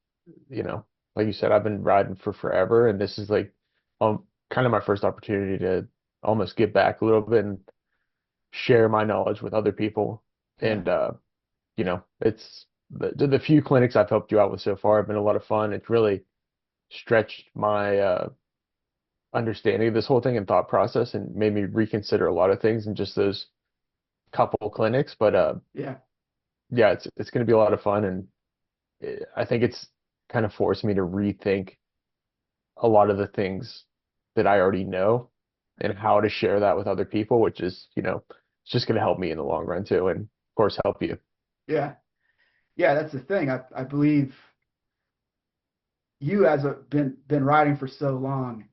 you know, like you said, I've been riding for forever, and this is like kind of my first opportunity to almost give back a little bit and share my knowledge with other people. Yeah, And it's the few clinics I've helped you out with so far have been a lot of fun. It's really stretched my understanding of this whole thing and thought process and made me reconsider a lot of things in just those couple clinics. But yeah, yeah, it's going to be a lot of fun, and I think it's kind of forced me to rethink a lot of the things that I already know and how to share that with other people, which is, it's just going to help me in the long run too, and of course help you. yeah. Yeah, that's the thing. I believe you as a been riding for so long,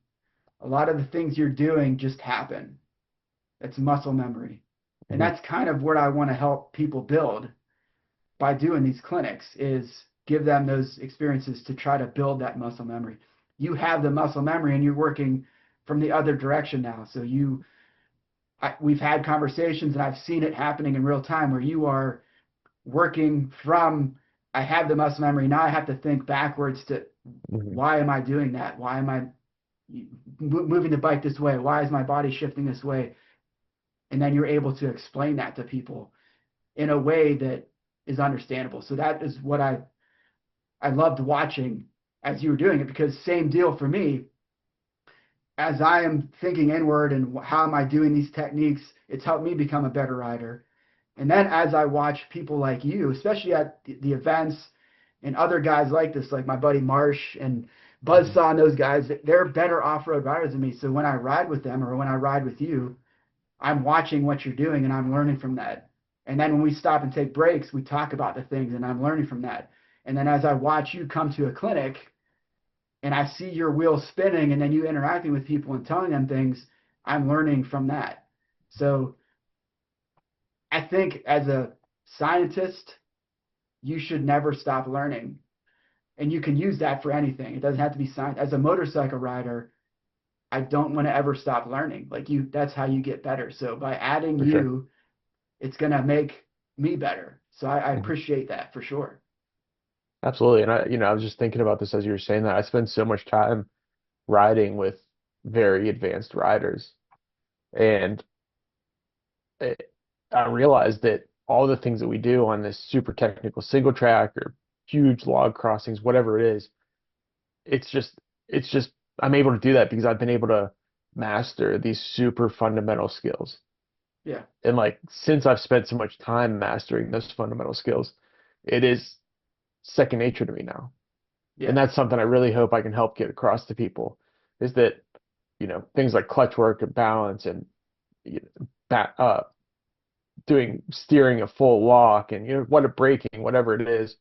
a lot of the things you're doing just happen. It's muscle memory. And Hmm. that's kind of what I want to help people build by doing these clinics is give them those experiences to try to build that muscle memory. You have the muscle memory and you're working from the other direction now. So we've had conversations and I've seen it happening in real time where you are working from I have the muscle memory. Now I have to think backwards to Hmm. why am I doing that? Why am I moving the bike this way? Why is my body shifting this way? And then you're able to explain that to people in a way that is understandable. So that is what I loved watching as you were doing it because same deal for me. As I am thinking inward and how am I doing these techniques, it's helped me become a better rider. And then as I watch people like you, especially at the events and other guys like this, like my buddy Marsh and Hmm. Buzzsaw and those guys, they're better off-road riders than me. So when I ride with them or when I ride with you, I'm watching what you're doing and I'm learning from that. And then when we stop and take breaks, we talk about the things and I'm learning from that. And then as I watch you come to a clinic and I see your wheels spinning and then you interacting with people and telling them things, I'm learning from that. So I think as a scientist, you should never stop learning. And you can use that for anything. It doesn't have to be science. As a motorcycle rider, I don't want to ever stop learning. Like you, that's how you get better. So by adding For sure. you, it's going to make me better. So I Hmm. appreciate that for sure. Absolutely. And I was just thinking about this as you were saying that. I spend so much time riding with very advanced riders. And it, I realized that all the things that we do on this super technical single track or huge log crossings, whatever it is, it's just it's just I'm able to do that because I've been able to master these super fundamental skills. Yeah. And like since I've spent so much time mastering those fundamental skills, it is second nature to me now. And Yeah. that's something I really hope I can help get across to people is that, things like clutch work and balance and you know, back doing steering a full lock and what a braking, whatever it is,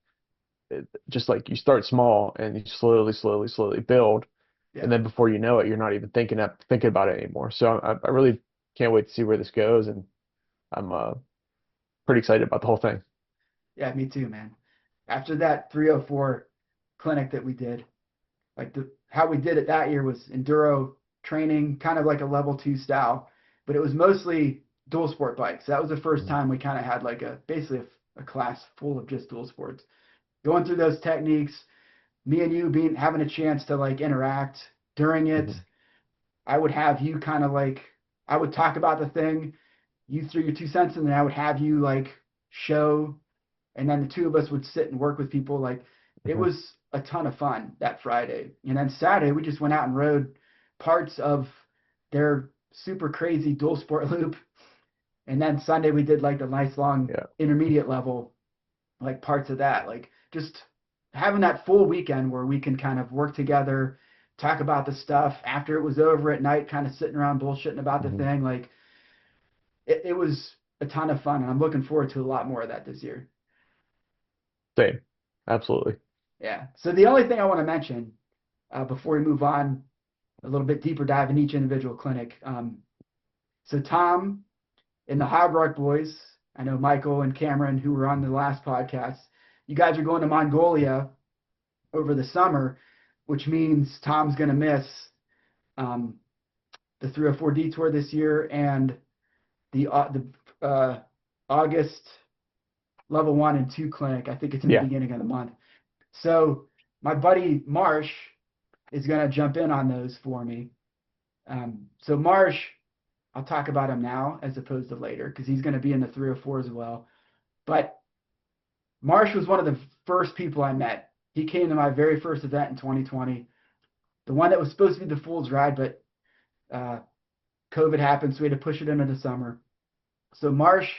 just like you start small and you slowly build, Yeah. and then before you know it, you're not even thinking about it anymore. So I really can't wait to see where this goes, and I'm pretty excited about the whole thing. Yeah. Me too, man. After that 304 clinic that we did, like how we did it that year was enduro training, kind of like a level two style, but it was mostly dual sport bikes. That was the first Mhm. time we kind of had like basically a class full of just dual sports. Going through those techniques, me and you being having a chance to like interact during it. Mhm. I would have you kind of like I would talk about the thing, you threw your 2 cents, and then I would have you like show, and then the two of us would sit and work with people. Like it Mhm. was a ton of fun that Friday, and then Saturday we just went out and rode parts of their super crazy dual sport loop, and then Sunday we did like the nice long Yeah. intermediate level, like parts of that, like just having that full weekend where we can kind of work together, talk about the stuff after it was over at night, kind of sitting around bullshitting about the Mhm. thing. Like it was a ton of fun, and I'm looking forward to a lot more of that this year. Same. Absolutely. Yeah. So the only thing I want to mention before we move on, a little bit deeper dive in each individual clinic. So Tom and the Hogrock boys, I know Michael and Cameron, who were on the last podcast, you guys are going to Mongolia over the summer, which means Tom's going to miss um, the 304 Detour this year and the August level 1 and 2 clinic. I think it's in the Yeah. beginning of the month. So my buddy Marsh is going to jump in on those for me. So Marsh, I'll talk about him now as opposed to later because he's going to be in the 304 as well. But Marsh was one of the first people I met. He came to my very first event in 2020, the one that was supposed to be the Fool's Ride, but uh, COVID happened, so we had to push it into the summer. So Marsh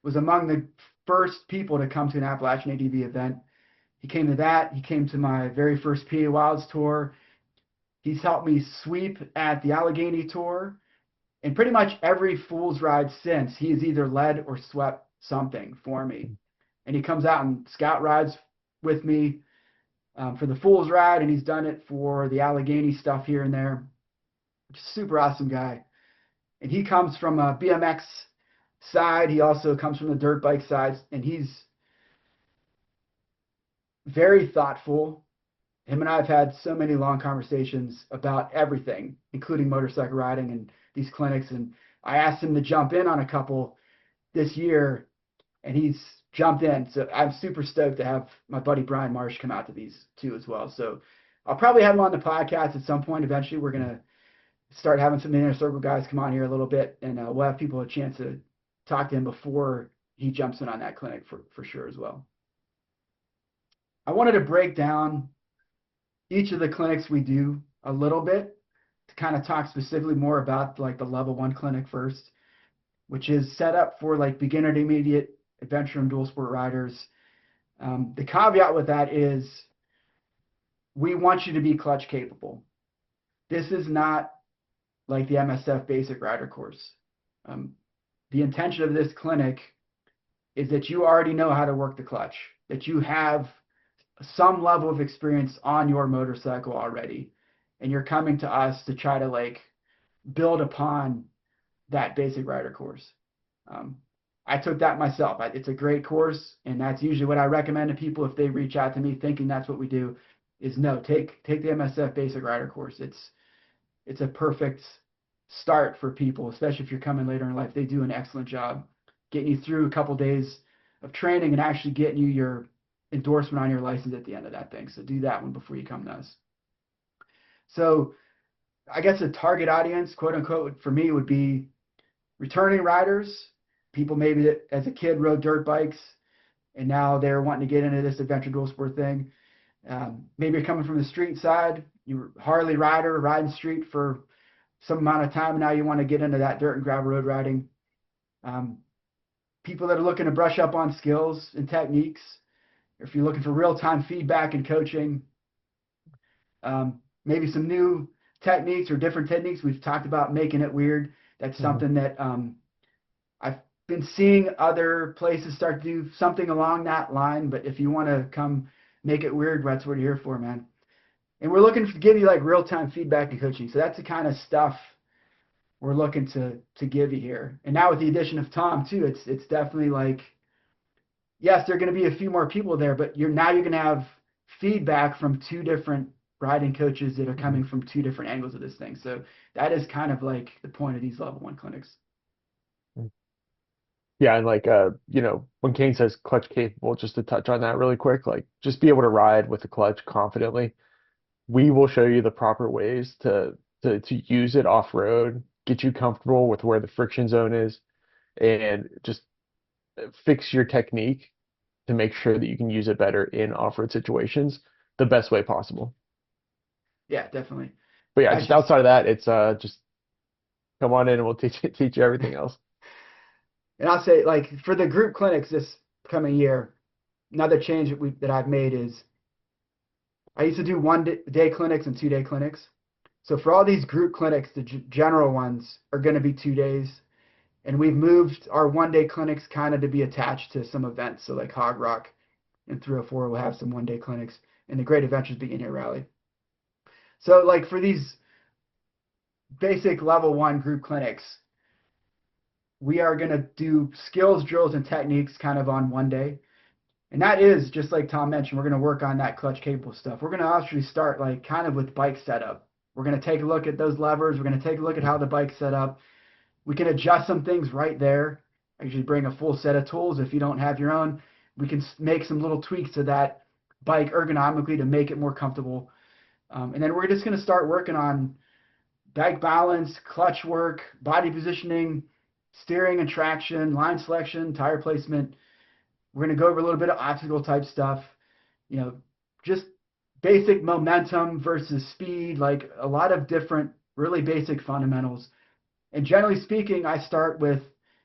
was among the first people to come to an Appalachian ADV event. He came to that. He came to my very first PA Wilds tour. He's helped me sweep at the Allegheny tour. And pretty much every Fool's Ride since, he has either led or swept something for me. and he comes out and scout rides with me for the Fool's Ride, and he's done it for the Allegheny stuff here and there. Super awesome guy. And he comes from a BMX side. He also comes from the dirt bike side, and he's very thoughtful. Him and I have had so many long conversations about everything, including motorcycle riding and these clinics. And I asked him to jump in on a couple this year, and he's jumped in. So I'm super stoked to have my buddy Brian Marsh come out to these too as well. So I'll probably have him on the podcast at some point. Eventually, we're going to start having some inner circle guys come on here a little bit, and we'll have people a chance to talk to him before he jumps in on that clinic for sure as well. I wanted to break down each of the clinics we do a little bit to kind of talk specifically more about like the level 1 clinic first, which is set up for like beginner to intermediate adventure and dual sport riders. The caveat with that is we want you to be clutch capable. This is not like the MSF basic rider course. The intention of this clinic is that you already know how to work the clutch, that you have some level of experience on your motorcycle already, and you're coming to us to try to like build upon that basic rider course. I took that myself. It's a great course, and that's usually what I recommend to people if they reach out to me thinking that's what we do, is no, take the MSF basic rider course. It's a perfect start for people, especially if you're coming later in life. They do an excellent job getting you through a couple days of training and actually getting you your endorsement on your license at the end of that thing. So do that one before you come to us. So I guess a target audience, quote unquote, for me would be returning riders, people maybe that as a kid rode dirt bikes and now they're wanting to get into this adventure dual sport thing. Maybe you're coming from the street side, you're a Harley rider, riding street for some amount of time, and now you want to get into that dirt and gravel road riding. People that are looking to brush up on skills and techniques, or if you're looking for real-time feedback and coaching, maybe some new techniques or different techniques. We've talked about making it weird. That's something that I've been seeing other places start to do something along that line, but if you want to come make it weird, that's what you're here for, man. And we're looking to give you like real-time feedback and coaching. So that's the kind of stuff we're looking to give you here. And now with the addition of Tom too, it's definitely like, yes, there are going to be a few more people there, but you're going to have feedback from 2 different riding coaches that are coming from 2 different angles of this thing. So that is kind of like the point of these level 1 clinics. Yeah, and like when Kane says clutch capable, just to touch on that really quick, like just be able to ride with the clutch confidently. We will show you the proper ways to use it off road, get you comfortable with where the friction zone is, and just fix your technique to make sure that you can use it better in off-road situations the best way possible. Yeah, definitely. But yeah, just outside of that, it's just come on in and we'll teach you everything else. And I'll say, like, for the group clinics this coming year, another change that I've made is I used to do 1-day clinics and 2-day clinics. So for all these group clinics, the general ones are going to be 2 days. And we've moved our 1-day clinics kind of to be attached to some events. So like Hogrock and 304 will have some 1-day clinics, and the Great Adventures Beginner Rally. So like for these basic level 1 group clinics, we are going to do skills, drills, and techniques kind of on 1 day. And that is, just like Tom mentioned, we're going to work on that clutch capable stuff. We're going to actually start like kind of with bike setup. We're going to take a look at those levers. We're going to take a look at how the bike's set up. We can adjust some things right there. I usually bring a full set of tools. If you don't have your own, we can make some little tweaks to that bike ergonomically to make it more comfortable. And then we're just going to start working on bike balance, clutch work, body positioning, steering and traction, line selection, tire placement. We're going to go over a little bit of obstacle type stuff, just basic momentum versus speed, like a lot of different really basic fundamentals. And generally speaking, I start with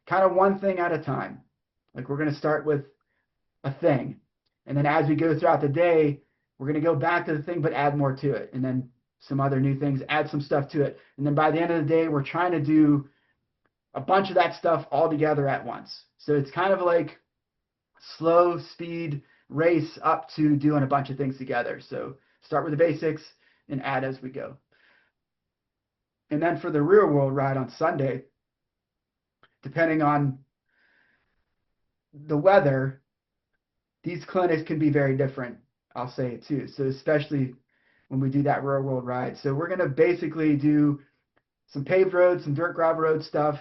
kind of one thing at a time. Like we're going to start with a thing. And then as we go throughout the day, we're going to go back to the thing, but add more to it. And then some other new things, add some stuff to it. And then by the end of the day, we're trying to do a bunch of that stuff all together at once. So it's kind of like slow speed race up to doing a bunch of things together. So start with the basics and add as we go. And then for the real world ride on Sunday, depending on the weather, these clinics can be very different. I'll say it too. So especially when we do that real world ride. So we're going to basically do some paved roads, some dirt gravel road stuff,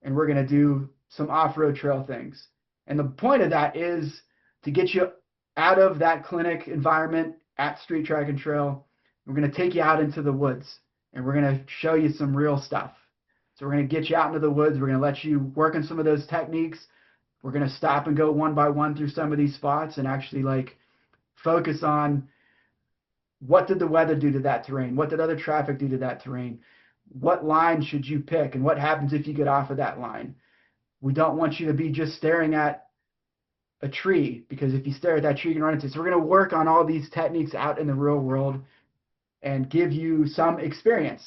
and we're going to do some off-road trail things. And the point of that is to get you out of that clinic environment at Street Track and Trail. We're going to take you out into the woods, and we're going to show you some real stuff. So we're going to get you out into the woods. We're going to let you work on some of those techniques. We're going to stop and go one by one through some of these spots and actually like focus on what did the weather do to that terrain? What did other traffic do to that terrain? What line should you pick? And what happens if you get off of that line? We don't want you to be just staring at a tree, because if you stare at that tree, you can run into it. So we're going to work on all these techniques out in the real world and give you some experience.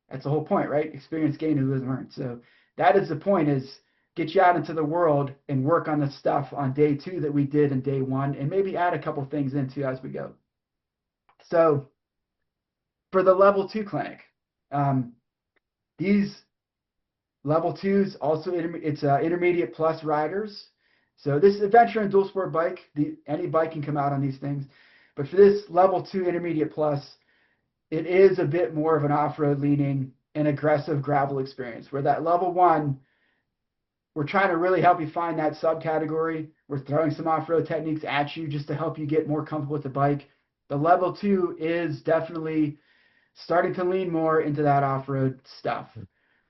That's the whole point, right? Experience gained who hasn't learned. So that is the point, is get you out into the world and work on the stuff on day 2 that we did in day 1, and maybe add a couple things into as we go. So for the level 2 clinic, these level 2s also, it's intermediate plus riders. So this adventure and dual sport bike, any bike can come out on these things. But for this level 2 intermediate plus, it is a bit more of an off-road leaning and aggressive gravel experience, where that level 1, we're trying to really help you find that subcategory. We're throwing some off-road techniques at you just to help you get more comfortable with the bike. The level 2 is definitely starting to lean more into that off-road stuff.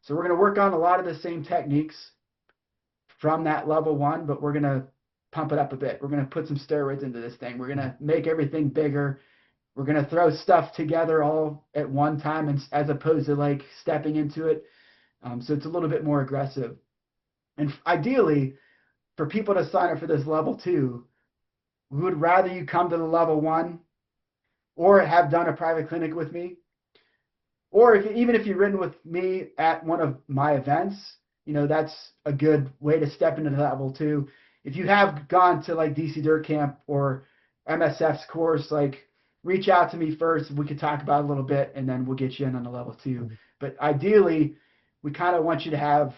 So we're going to work on a lot of the same techniques from that level 1, but we're going to pump it up a bit. We're going to put some steroids into this thing. We're going to make everything bigger. We're going to throw stuff together all at one time, and as opposed to like stepping into it. So it's a little bit more aggressive. And ideally, for people to sign up for this level 2, we would rather you come to the level 1 or have done a private clinic with me. Or even if you've ridden with me at one of my events, that's a good way to step into level 2. If you have gone to like DC Dirt Camp or MSF's course, like reach out to me first. We could talk about it a little bit, and then we'll get you in on the level 2. But ideally, we kind of want you to have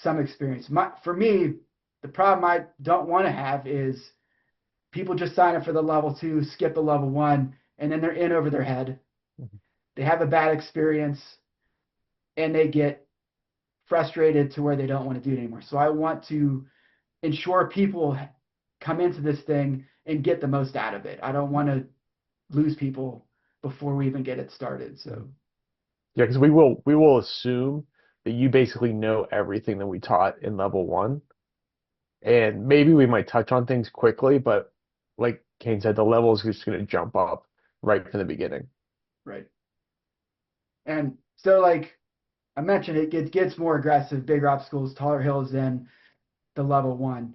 some experience. For me, the problem I don't want to have is people just sign up for the level 2, skip the level 1, and then they're in over their head. They have a bad experience, and they get frustrated to where they don't want to do it anymore. So I want to ensure people come into this thing and get the most out of it. I don't want to lose people before we even get it started. So yeah, because we will assume that you basically know everything that we taught in level 1, and maybe we might touch on things quickly, but like Kane said, the level is just going to jump up right from the beginning. Right. And so, like I mentioned, it gets more aggressive, bigger obstacles, taller hills than the level 1.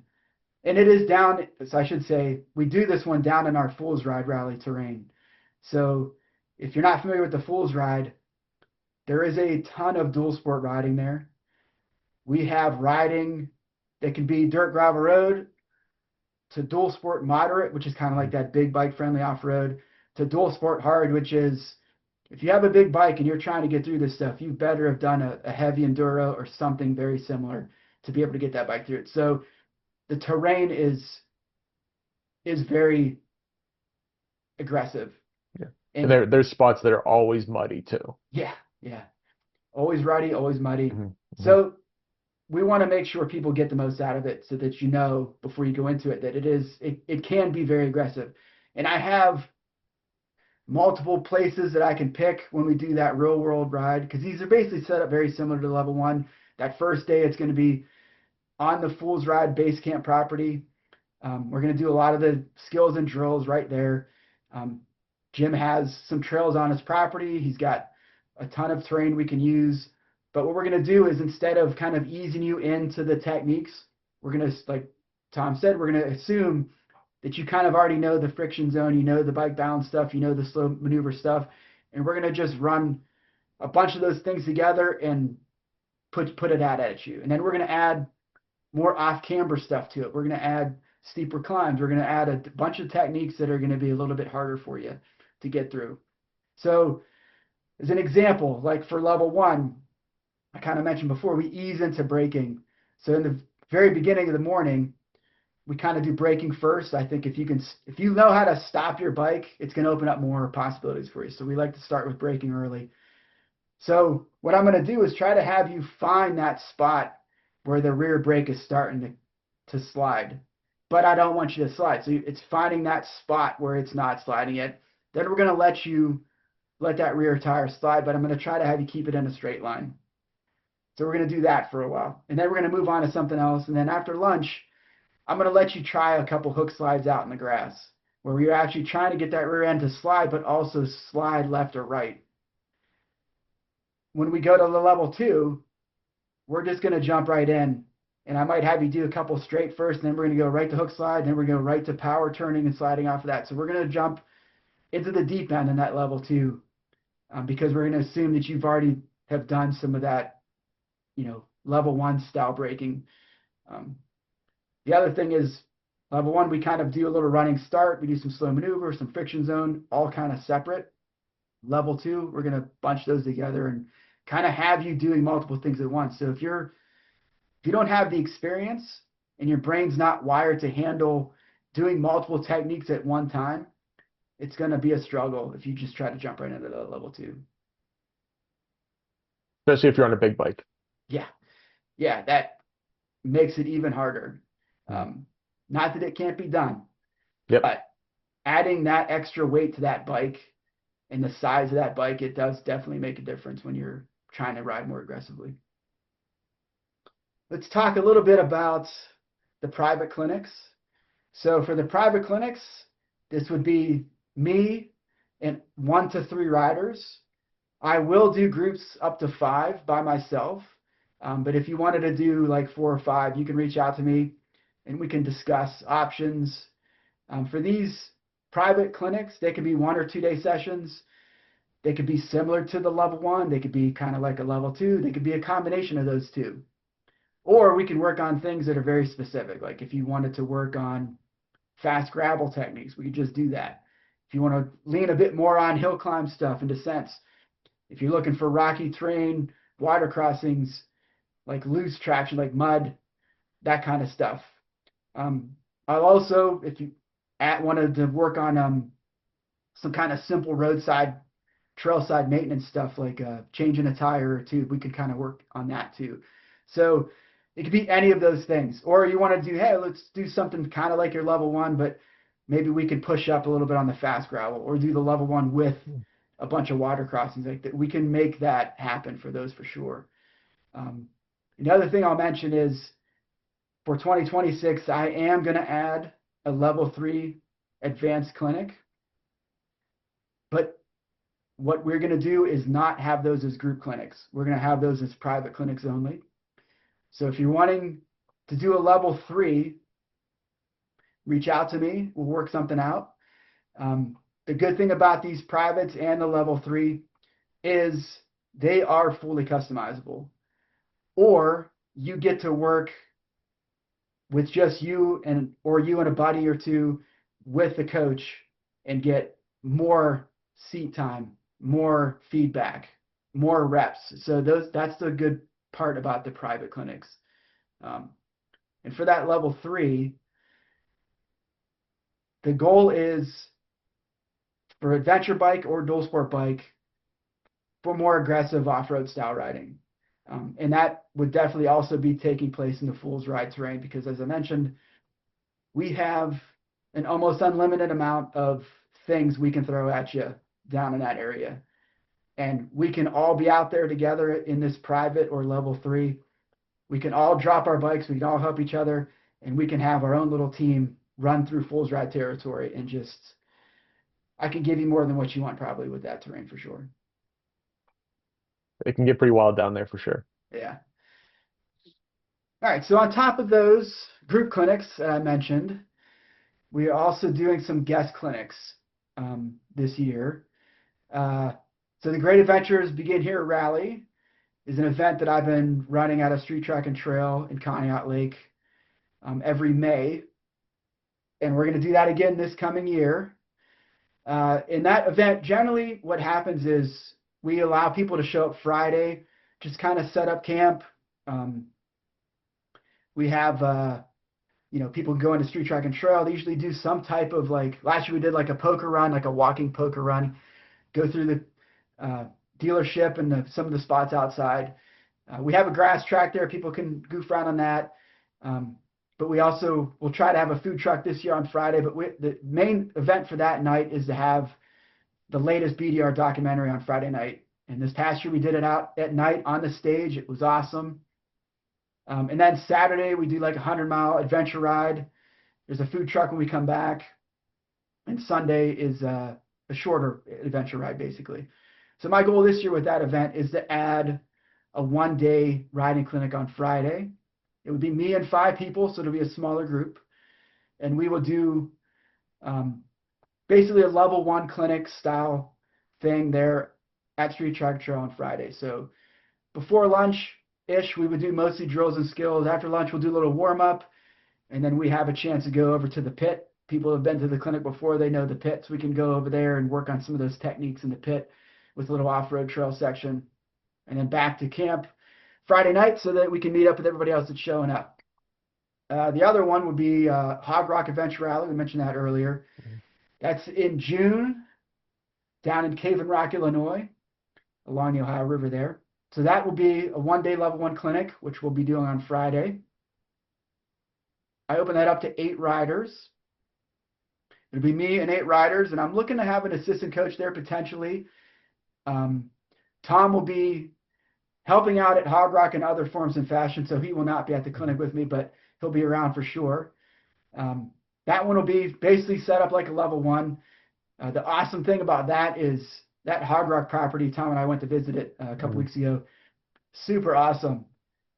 And it is down, so I should say, we do this one down in our Fool's Ride Rally terrain. So if you're not familiar with the Fool's Ride, there is a ton of dual sport riding there. We have riding that can be dirt gravel road, to dual sport moderate, which is kind of like that big bike friendly off-road, to dual sport hard, which is, if you have a big bike and you're trying to get through this stuff, you better have done a heavy enduro or something very similar to be able to get that bike through it. So the terrain is very aggressive. Yeah. And there's spots that are always muddy too. Yeah. Always ruddy, always muddy. So we want to make sure people get the most out of it, so that before you go into it that it can be very aggressive. And I have multiple places that I can pick when we do that real world ride, because these are basically set up very similar to level 1. That first day, it's going to be on the Fool's Ride base camp property. We're going to do a lot of the skills and drills right there. Jim has some trails on his property. He's got a ton of terrain we can use. But what we're going to do is, instead of kind of easing you into the techniques, we're going to, like Tom said, we're going to assume that you kind of already know the friction zone, the bike balance stuff, the slow maneuver stuff, and we're going to just run a bunch of those things together and put it at you. And then we're going to add more off-camber stuff to it. We're going to add steeper climbs. We're going to add a bunch of techniques that are going to be a little bit harder for you to get through. So as an example, like for level 1, I kind of mentioned before, we ease into braking. So in the very beginning of the morning, we kind of do braking first. I think if you know how to stop your bike, it's going to open up more possibilities for you. So we like to start with braking early. So what I'm going to do is try to have you find that spot where the rear brake is starting to slide. But I don't want you to slide. So it's finding that spot where it's not sliding yet. Then we're going to let that rear tire slide, but I'm going to try to have you keep it in a straight line. So we're going to do that for a while. And then we're going to move on to something else. And then after lunch, I'm going to let you try a couple hook slides out in the grass where you're actually trying to get that rear end to slide, but also slide left or right. When we go to the level 2, we're just going to jump right in. And I might have you do a couple straight first, and then we're going to go right to hook slide, then we're going to go right to power turning and sliding off of that. So we're going to jump into the deep end in that level 2 because we're going to assume that you've already have done some of that, level 1 style braking. The other thing is level 1, we kind of do a little running start. We do some slow maneuver, some friction zone, all kind of separate. Level 2, we're going to bunch those together and kind of have you doing multiple things at once. So if you don't have the experience and your brain's not wired to handle doing multiple techniques at one time, it's going to be a struggle if you just try to jump right into the level 2. Especially if you're on a big bike. Yeah, that makes it even harder. Not that it can't be done, but adding that extra weight to that bike and the size of that bike, it does definitely make a difference when you're trying to ride more aggressively. Let's talk a little bit about the private clinics. So for the private clinics, this would be me and 1 to 3 riders. I will do groups up to 5 by myself. But if you wanted to do like 4 or 5, you can reach out to me and we can discuss options. For these private clinics, they can be 1 or 2 day sessions. They could be similar to the level 1. They could be kind of like a level 2. They could be a combination of those two. Or we can work on things that are very specific. Like if you wanted to work on fast gravel techniques, we could just do that. If you want to lean a bit more on hill climb stuff and descents, if you're looking for rocky terrain, water crossings, like loose traction, like mud, that kind of stuff. I'll also, if you wanted to work on some kind of simple roadside, trailside maintenance stuff, like changing a tire or two, we could kind of work on that too. So it could be any of those things. Or you want to do, hey, let's do something kind of like your level 1, but maybe we could push up a little bit on the fast gravel, or do the level 1 with a bunch of water crossings like that. We can make that happen for those for sure. Another thing I'll mention is for 2026, I am going to add a level 3 advanced clinic. But what we're going to do is not have those as group clinics. We're going to have those as private clinics only. So if you're wanting to do a level 3, reach out to me. We'll work something out. The good thing about these privates and the level 3 is they are fully customizable. Or you get to work with just you and a buddy or two with the coach and get more seat time, more feedback, more reps. So that's the good part about the private clinics. And for that level 3, the goal is for adventure bike or dual sport bike for more aggressive off-road style riding. And that would definitely also be taking place in the Fool's Ride terrain because, as I mentioned, we have an almost unlimited amount of things we can throw at you down in that area. And we can all be out there together in this private or level 3. We can all drop our bikes, we can all help each other, and we can have our own little team run through Fool's Ride territory and just, I can give you more than what you want probably with that terrain for sure. It can get pretty wild down there for sure. Yeah. All right, so on top of those group clinics that I mentioned, we are also doing some guest clinics this year. So the Great Adventures Begin Here Rally is an event that I've been running at a street track and trail in Conneaut Lake every May. and we're going to do that again this coming year. In that event, generally what happens is we allow people to show up Friday, just kind of set up camp. We have people go into street track and trail. They usually do some type of, like, last year we did like a poker run, like a walking poker run, go through the dealership and some of the spots outside. We have a grass track there. People can goof around on that. But we also will try to have a food truck this year on Friday. But the main event for that night is to have the latest BDR documentary on Friday night. And this past year we did it out at night on the stage. It was awesome. And then Saturday we do like a 100-mile adventure ride. There's a food truck when we come back. And Sunday is a shorter adventure ride, basically. So my goal this year with that event is to add a 1-day riding clinic on Friday. It would be me and 5 people, so it'll be a smaller group. And we will do basically a level 1 clinic style thing there at Street Track Trail on Friday. So before lunch-ish, we would do mostly drills and skills. After lunch, we'll do a little warm-up. And then we have a chance to go over to the pit. People have been to the clinic before. They know the pit. So we can go over there and work on some of those techniques in the pit with a little off-road trail section. And then back to camp Friday night so that we can meet up with everybody else that's showing up. The other one would be Hogrock Adventure Rally. We mentioned that earlier. That's in June down in Cave and Rock, Illinois, along the Ohio River there. So that will be a 1-day level 1 clinic, which we'll be doing on Friday. I open that up to 8 riders. It'll be me and 8 riders, and I'm looking to have an assistant coach there potentially. Tom will be helping out at Hogrock in other forms and fashion, so he will not be at the clinic with me, but he'll be around for sure. That one will be basically set up like a level 1. The awesome thing about that is that Hogrock property, Tom and I went to visit it a couple weeks ago. Super awesome.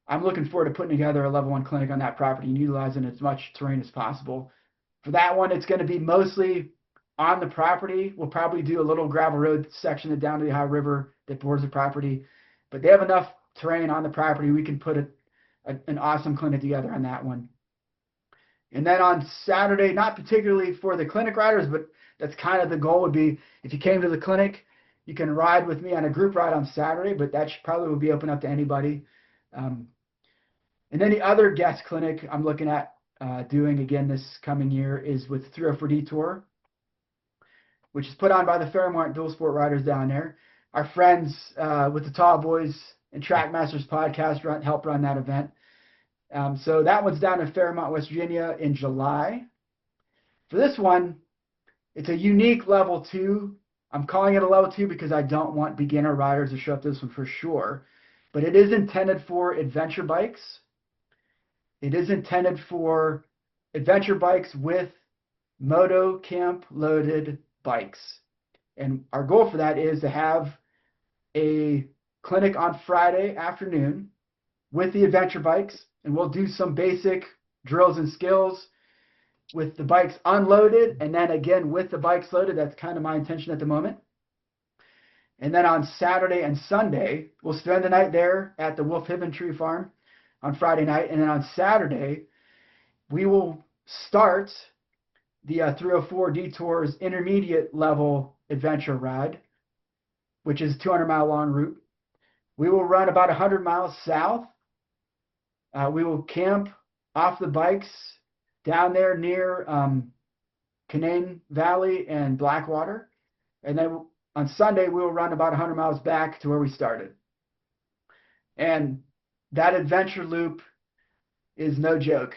I'm looking forward to putting together a level 1 clinic on that property and utilizing as much terrain as possible. For that one, it's going to be mostly on the property. We'll probably do a little gravel road section down to the Ohio River that borders the property. But they have enough terrain on the property. We can put an awesome clinic together on that one. And then on Saturday, not particularly for the clinic riders, but that's kind of the goal would be if you came to the clinic, you can ride with me on a group ride on Saturday, but that probably will be open up to anybody. And then the other guest clinic I'm looking at doing again this coming year is with 304 Detour, which is put on by the Fairmont dual sport riders down there. Our friends with the Tall Boys and Track Masters podcast help run that event. So that one's down in Fairmont, West Virginia in July. For this one, it's a unique level 2. I'm calling it a level 2 because I don't want beginner riders to show up to this one for sure. But it is intended for adventure bikes. It is intended for adventure bikes with moto camp loaded bikes. And our goal for that is to have a clinic on Friday afternoon with the adventure bikes, and we'll do some basic drills and skills with the bikes unloaded, and then again with the bikes loaded. That's kind of my intention at the moment. And then on Saturday and Sunday, we'll spend the night there at the Wolf Hiven Tree Farm on Friday night, and then on Saturday, we will start the 304 Detour's intermediate level adventure ride, which is a 200-mile long route. We will run about 100 miles south. We will camp off the bikes down there near Canaan Valley and Blackwater. And then on Sunday, we will run about 100 miles back to where we started. And that adventure loop is no joke,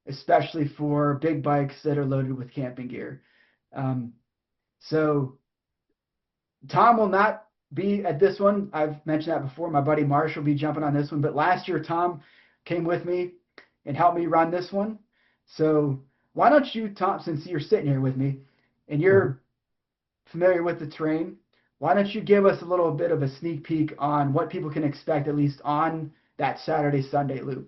especially for big bikes that are loaded with camping gear. So Tom will not be at this one. I've mentioned that before. My buddy Marsh will be jumping on this one. But last year, Tom came with me and helped me run this one. So why don't you, Tom, since you're sitting here with me and you're familiar with the terrain, why don't you give us a little bit of a sneak peek on what people can expect, at least on that Saturday, Sunday loop?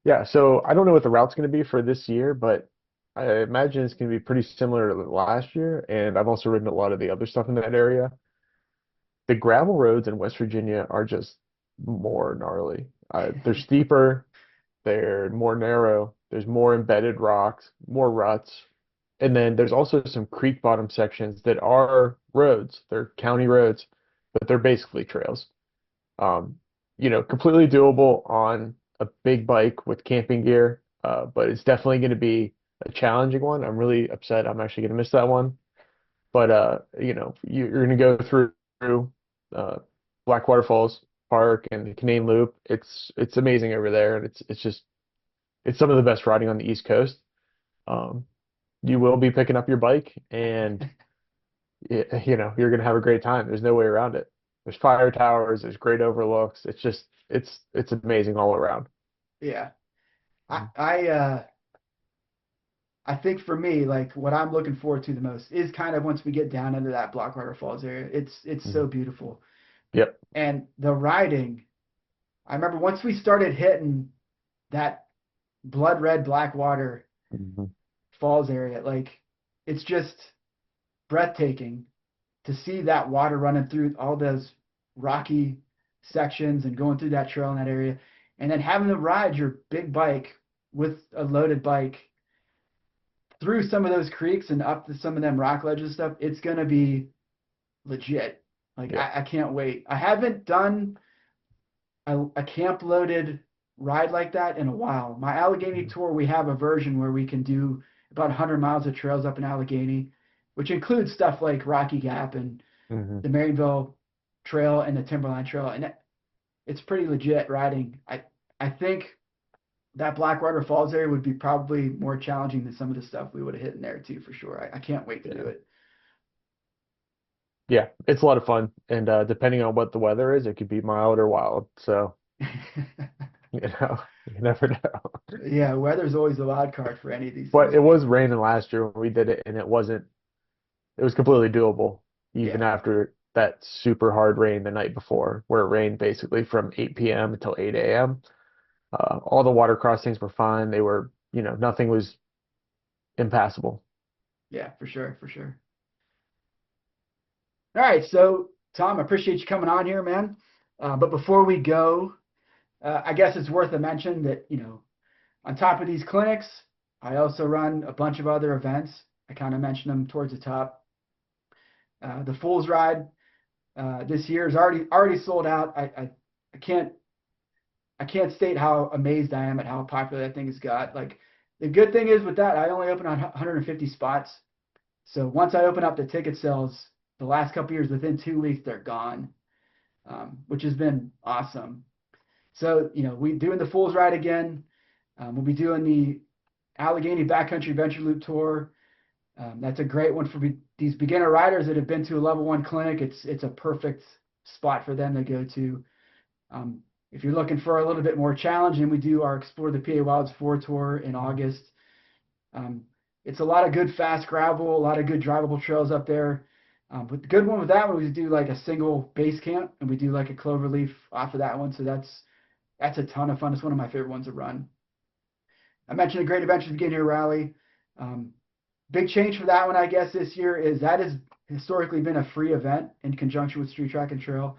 Yeah, so I don't know what the route's going to be for this year, but I imagine it's going to be pretty similar to last year. And I've also ridden a lot of the other stuff in that area. The gravel roads in West Virginia are just more gnarly. They're steeper, they're more narrow, there's more embedded rocks, more ruts. And then there's also some creek bottom sections that are roads. They're county roads, but they're basically trails. Um, completely doable on a big bike with camping gear, but it's definitely going to be a challenging one. I'm really upset. I'm actually going to miss that one. But you're going to go through uh, Blackwater Falls Park and the Canaan Loop. It's amazing over there, and it's some of the best riding on the East Coast. Um, you will be picking up your bike, and you're going to have a great time. There's no way around it. There's fire towers, there's great overlooks. It's amazing all around. Yeah. I Mhm. I I think for me, like what I'm looking forward to the most is kind of once we get down into that Blackwater Falls area. It's so Mhm. beautiful. Yep. And the riding, I remember once we started hitting that blood red Blackwater Mhm. Falls area, like it's just breathtaking to see that water running through all those rocky sections and going through that trail in that area, and then having to ride your big bike with a loaded bike through some of those creeks and up to some of them rock ledges and stuff. It's gonna be legit. Like Yep. I can't wait. I haven't done a camp loaded ride like that in a while. My Allegheny Mhm. tour, we have a version where we can do about 100 miles of trails up in Allegheny, which includes stuff like Rocky Gap and Mhm. the Marionville Trail and the Timberline Trail, and it's pretty legit riding. I think that Blackwater Falls area would be probably more challenging than some of the stuff we would have hit in there too, for sure. I can't wait to do Yeah. it. Yeah, it's a lot of fun, and depending on what the weather is, it could be mild or wild. So, you never know. Yeah, weather's always a wild card for any of these things But it for was sure. raining last year when we did it, and it was completely doable, even Yeah, after that super hard rain the night before, where it rained basically from 8 p.m. until 8 a.m. All the water crossings were fine. They were, nothing was impassable. yeah, for sure, for sure. All right, so Tom, I appreciate you coming on here, man. But before we go, I guess it's worth a mention that, on top of these clinics, I also run a bunch of other events. I kind of mentioned them towards the top. The Fools Ride this year is already sold out. I can't state how amazed I am at how popular that thing has got. Like the good thing is with that, I only open on 150 spots. So once I open up the ticket sales, the last couple years, within 2 weeks, they're gone, which has been awesome. So we doing the Fools Ride again. We'll be doing the Allegheny Backcountry Adventure Loop Tour. That's a great one for these beginner riders that have been to a level one clinic. It's a perfect spot for them to go to. Um, if you're looking for a little bit more challenge, and we do our Explore the PA Wilds 4 tour in August. Um, it's a lot of good fast gravel, a lot of good drivable trails up there. But the good one with that one, we do like a single base camp, and we do like a clover leaf off of that one. So that's a ton of fun. It's one of my favorite ones to run. I mentioned the Great Adventures Beginner Rally. Um, Big change for that one, I guess, this year is that has historically been a free event in conjunction with Street Track and Trail.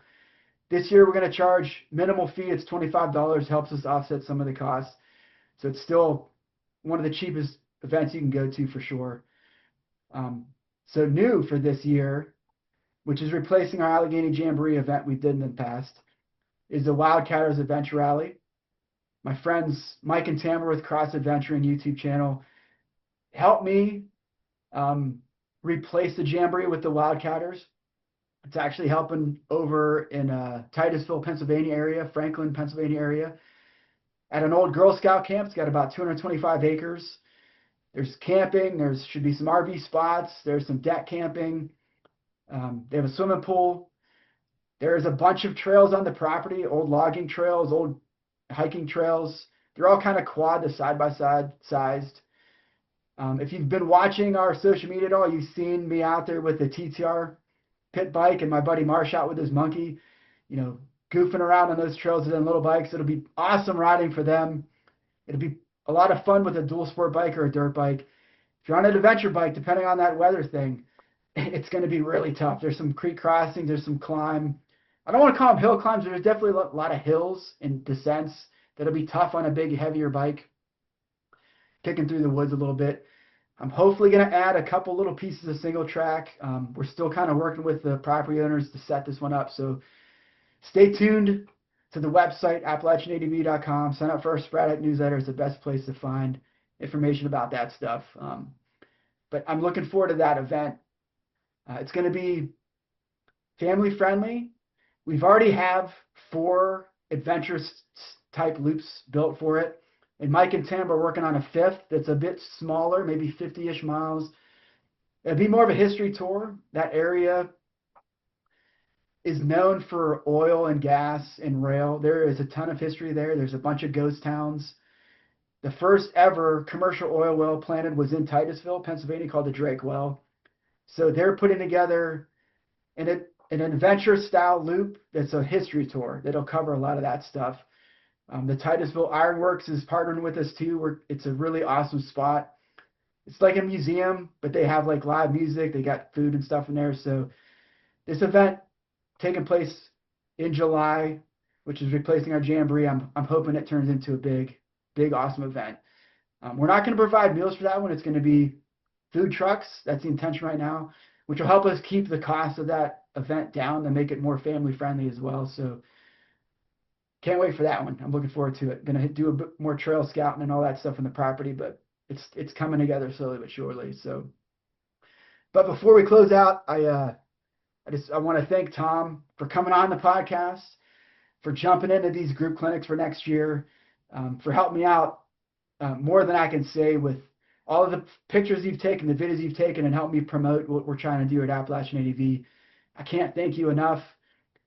This year, we're going to charge minimal fee. It's $25, helps us offset some of the costs. So it's still one of the cheapest events you can go to for sure. Um, so new for this year, which is replacing our Allegheny Jamboree event we did in the past, is the Wildcatters Adventure Rally. My friends Mike and Tamara with Cross Adventuring YouTube channel helped me um, replace the Jamboree with the Wildcatters. It's actually helping over in Titusville, Pennsylvania area, Franklin, Pennsylvania area, at an old Girl Scout camp. It's got about 225 acres. There's camping. There should be some RV spots. There's some deck camping. They have a swimming pool. There's a bunch of trails on the property, old logging trails, old hiking trails. They're all kind of quad to side by side sized. If you've been watching our social media at all, you've seen me out there with the TTR pit bike and my buddy Marsh out with his monkey, you know, goofing around on those trails with them little bikes. It'll be awesome riding for them. It'll be a lot of fun with a dual sport bike or a dirt bike. If you're on an adventure bike, depending on that weather thing, it's going to be really tough. There's some creek crossings, there's some climb. I don't want to call them hill climbs, but there's definitely a lot of hills and descents that'll be tough on a big, heavier bike, kicking through the woods a little bit. I'm hopefully going to add a couple little pieces of single track. We're still kind of working with the property owners to set this one up. So stay tuned to the website, AppalachianADV.com. Sign up for our sporadic newsletter. It's the best place to find information about that stuff. But I'm looking forward to that event. It's going to be family friendly. We've already have 4 adventurous type loops built for it. And Mike and Tim are working on a 5th that's a bit smaller, maybe 50-ish miles. It'll be more of a history tour. That area is known for oil and gas and rail. There is a ton of history there. There's a bunch of ghost towns. The first ever commercial oil well planted was in Titusville, Pennsylvania, called the Drake Well. So they're putting together an adventure-style loop that's a history tour that'll cover a lot of that stuff. The Titusville Ironworks is partnering with us too. It's a really awesome spot. It's like a museum, but they have like live music. They got food and stuff in there. So this event taking place in July, which is replacing our Jamboree. I'm hoping it turns into a big, awesome event. We're not going to provide meals for that one. It's going to be food trucks. That's the intention right now, which will help us keep the cost of that event down and make it more family friendly as well. So can't wait for that one. I'm looking forward to it. Going to do a bit more trail scouting and all that stuff on the property, but it's coming together slowly but surely. So, but before we close out, I want to thank Tom for coming on the podcast, for jumping into these group clinics for next year, for helping me out more than I can say with all of the pictures you've taken, the videos you've taken, and help me promote what we're trying to do at Appalachian ADV. I can't thank you enough.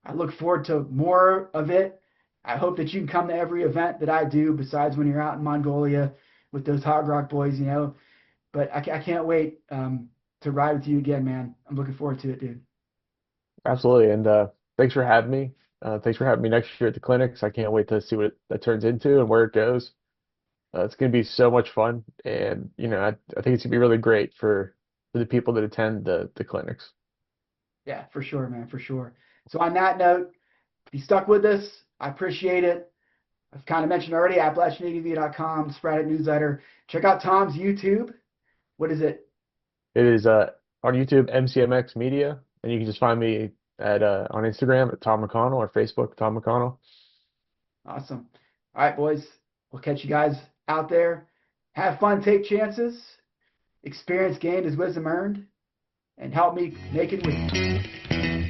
I look forward to more of it. I hope that you can come to every event that I do besides when you're out in Mongolia with those Hogrock boys, you know. But I can't wait to ride with you again, man. I'm looking forward to it, dude. Absolutely. And thanks for having me. Thanks for having me next year at the clinics. I can't wait to see what that turns into and where it goes. It's going to be so much fun. And, you know, I think it's going to be really great for the people that attend the clinics. Yeah, for sure, man, for sure. So on that note, if you stuck with us, I appreciate it. I've kind of mentioned already, AppalachianADV.com, sporadic newsletter. Check out Tom's YouTube. What is it? It is on YouTube, MCMX Media. And you can just find me at on Instagram at Tom Macconnell or Facebook, Tom Macconnell. Awesome. All right, boys. We'll catch you guys out there. Have fun, take chances. Experience gained is wisdom earned. And help me make it with you.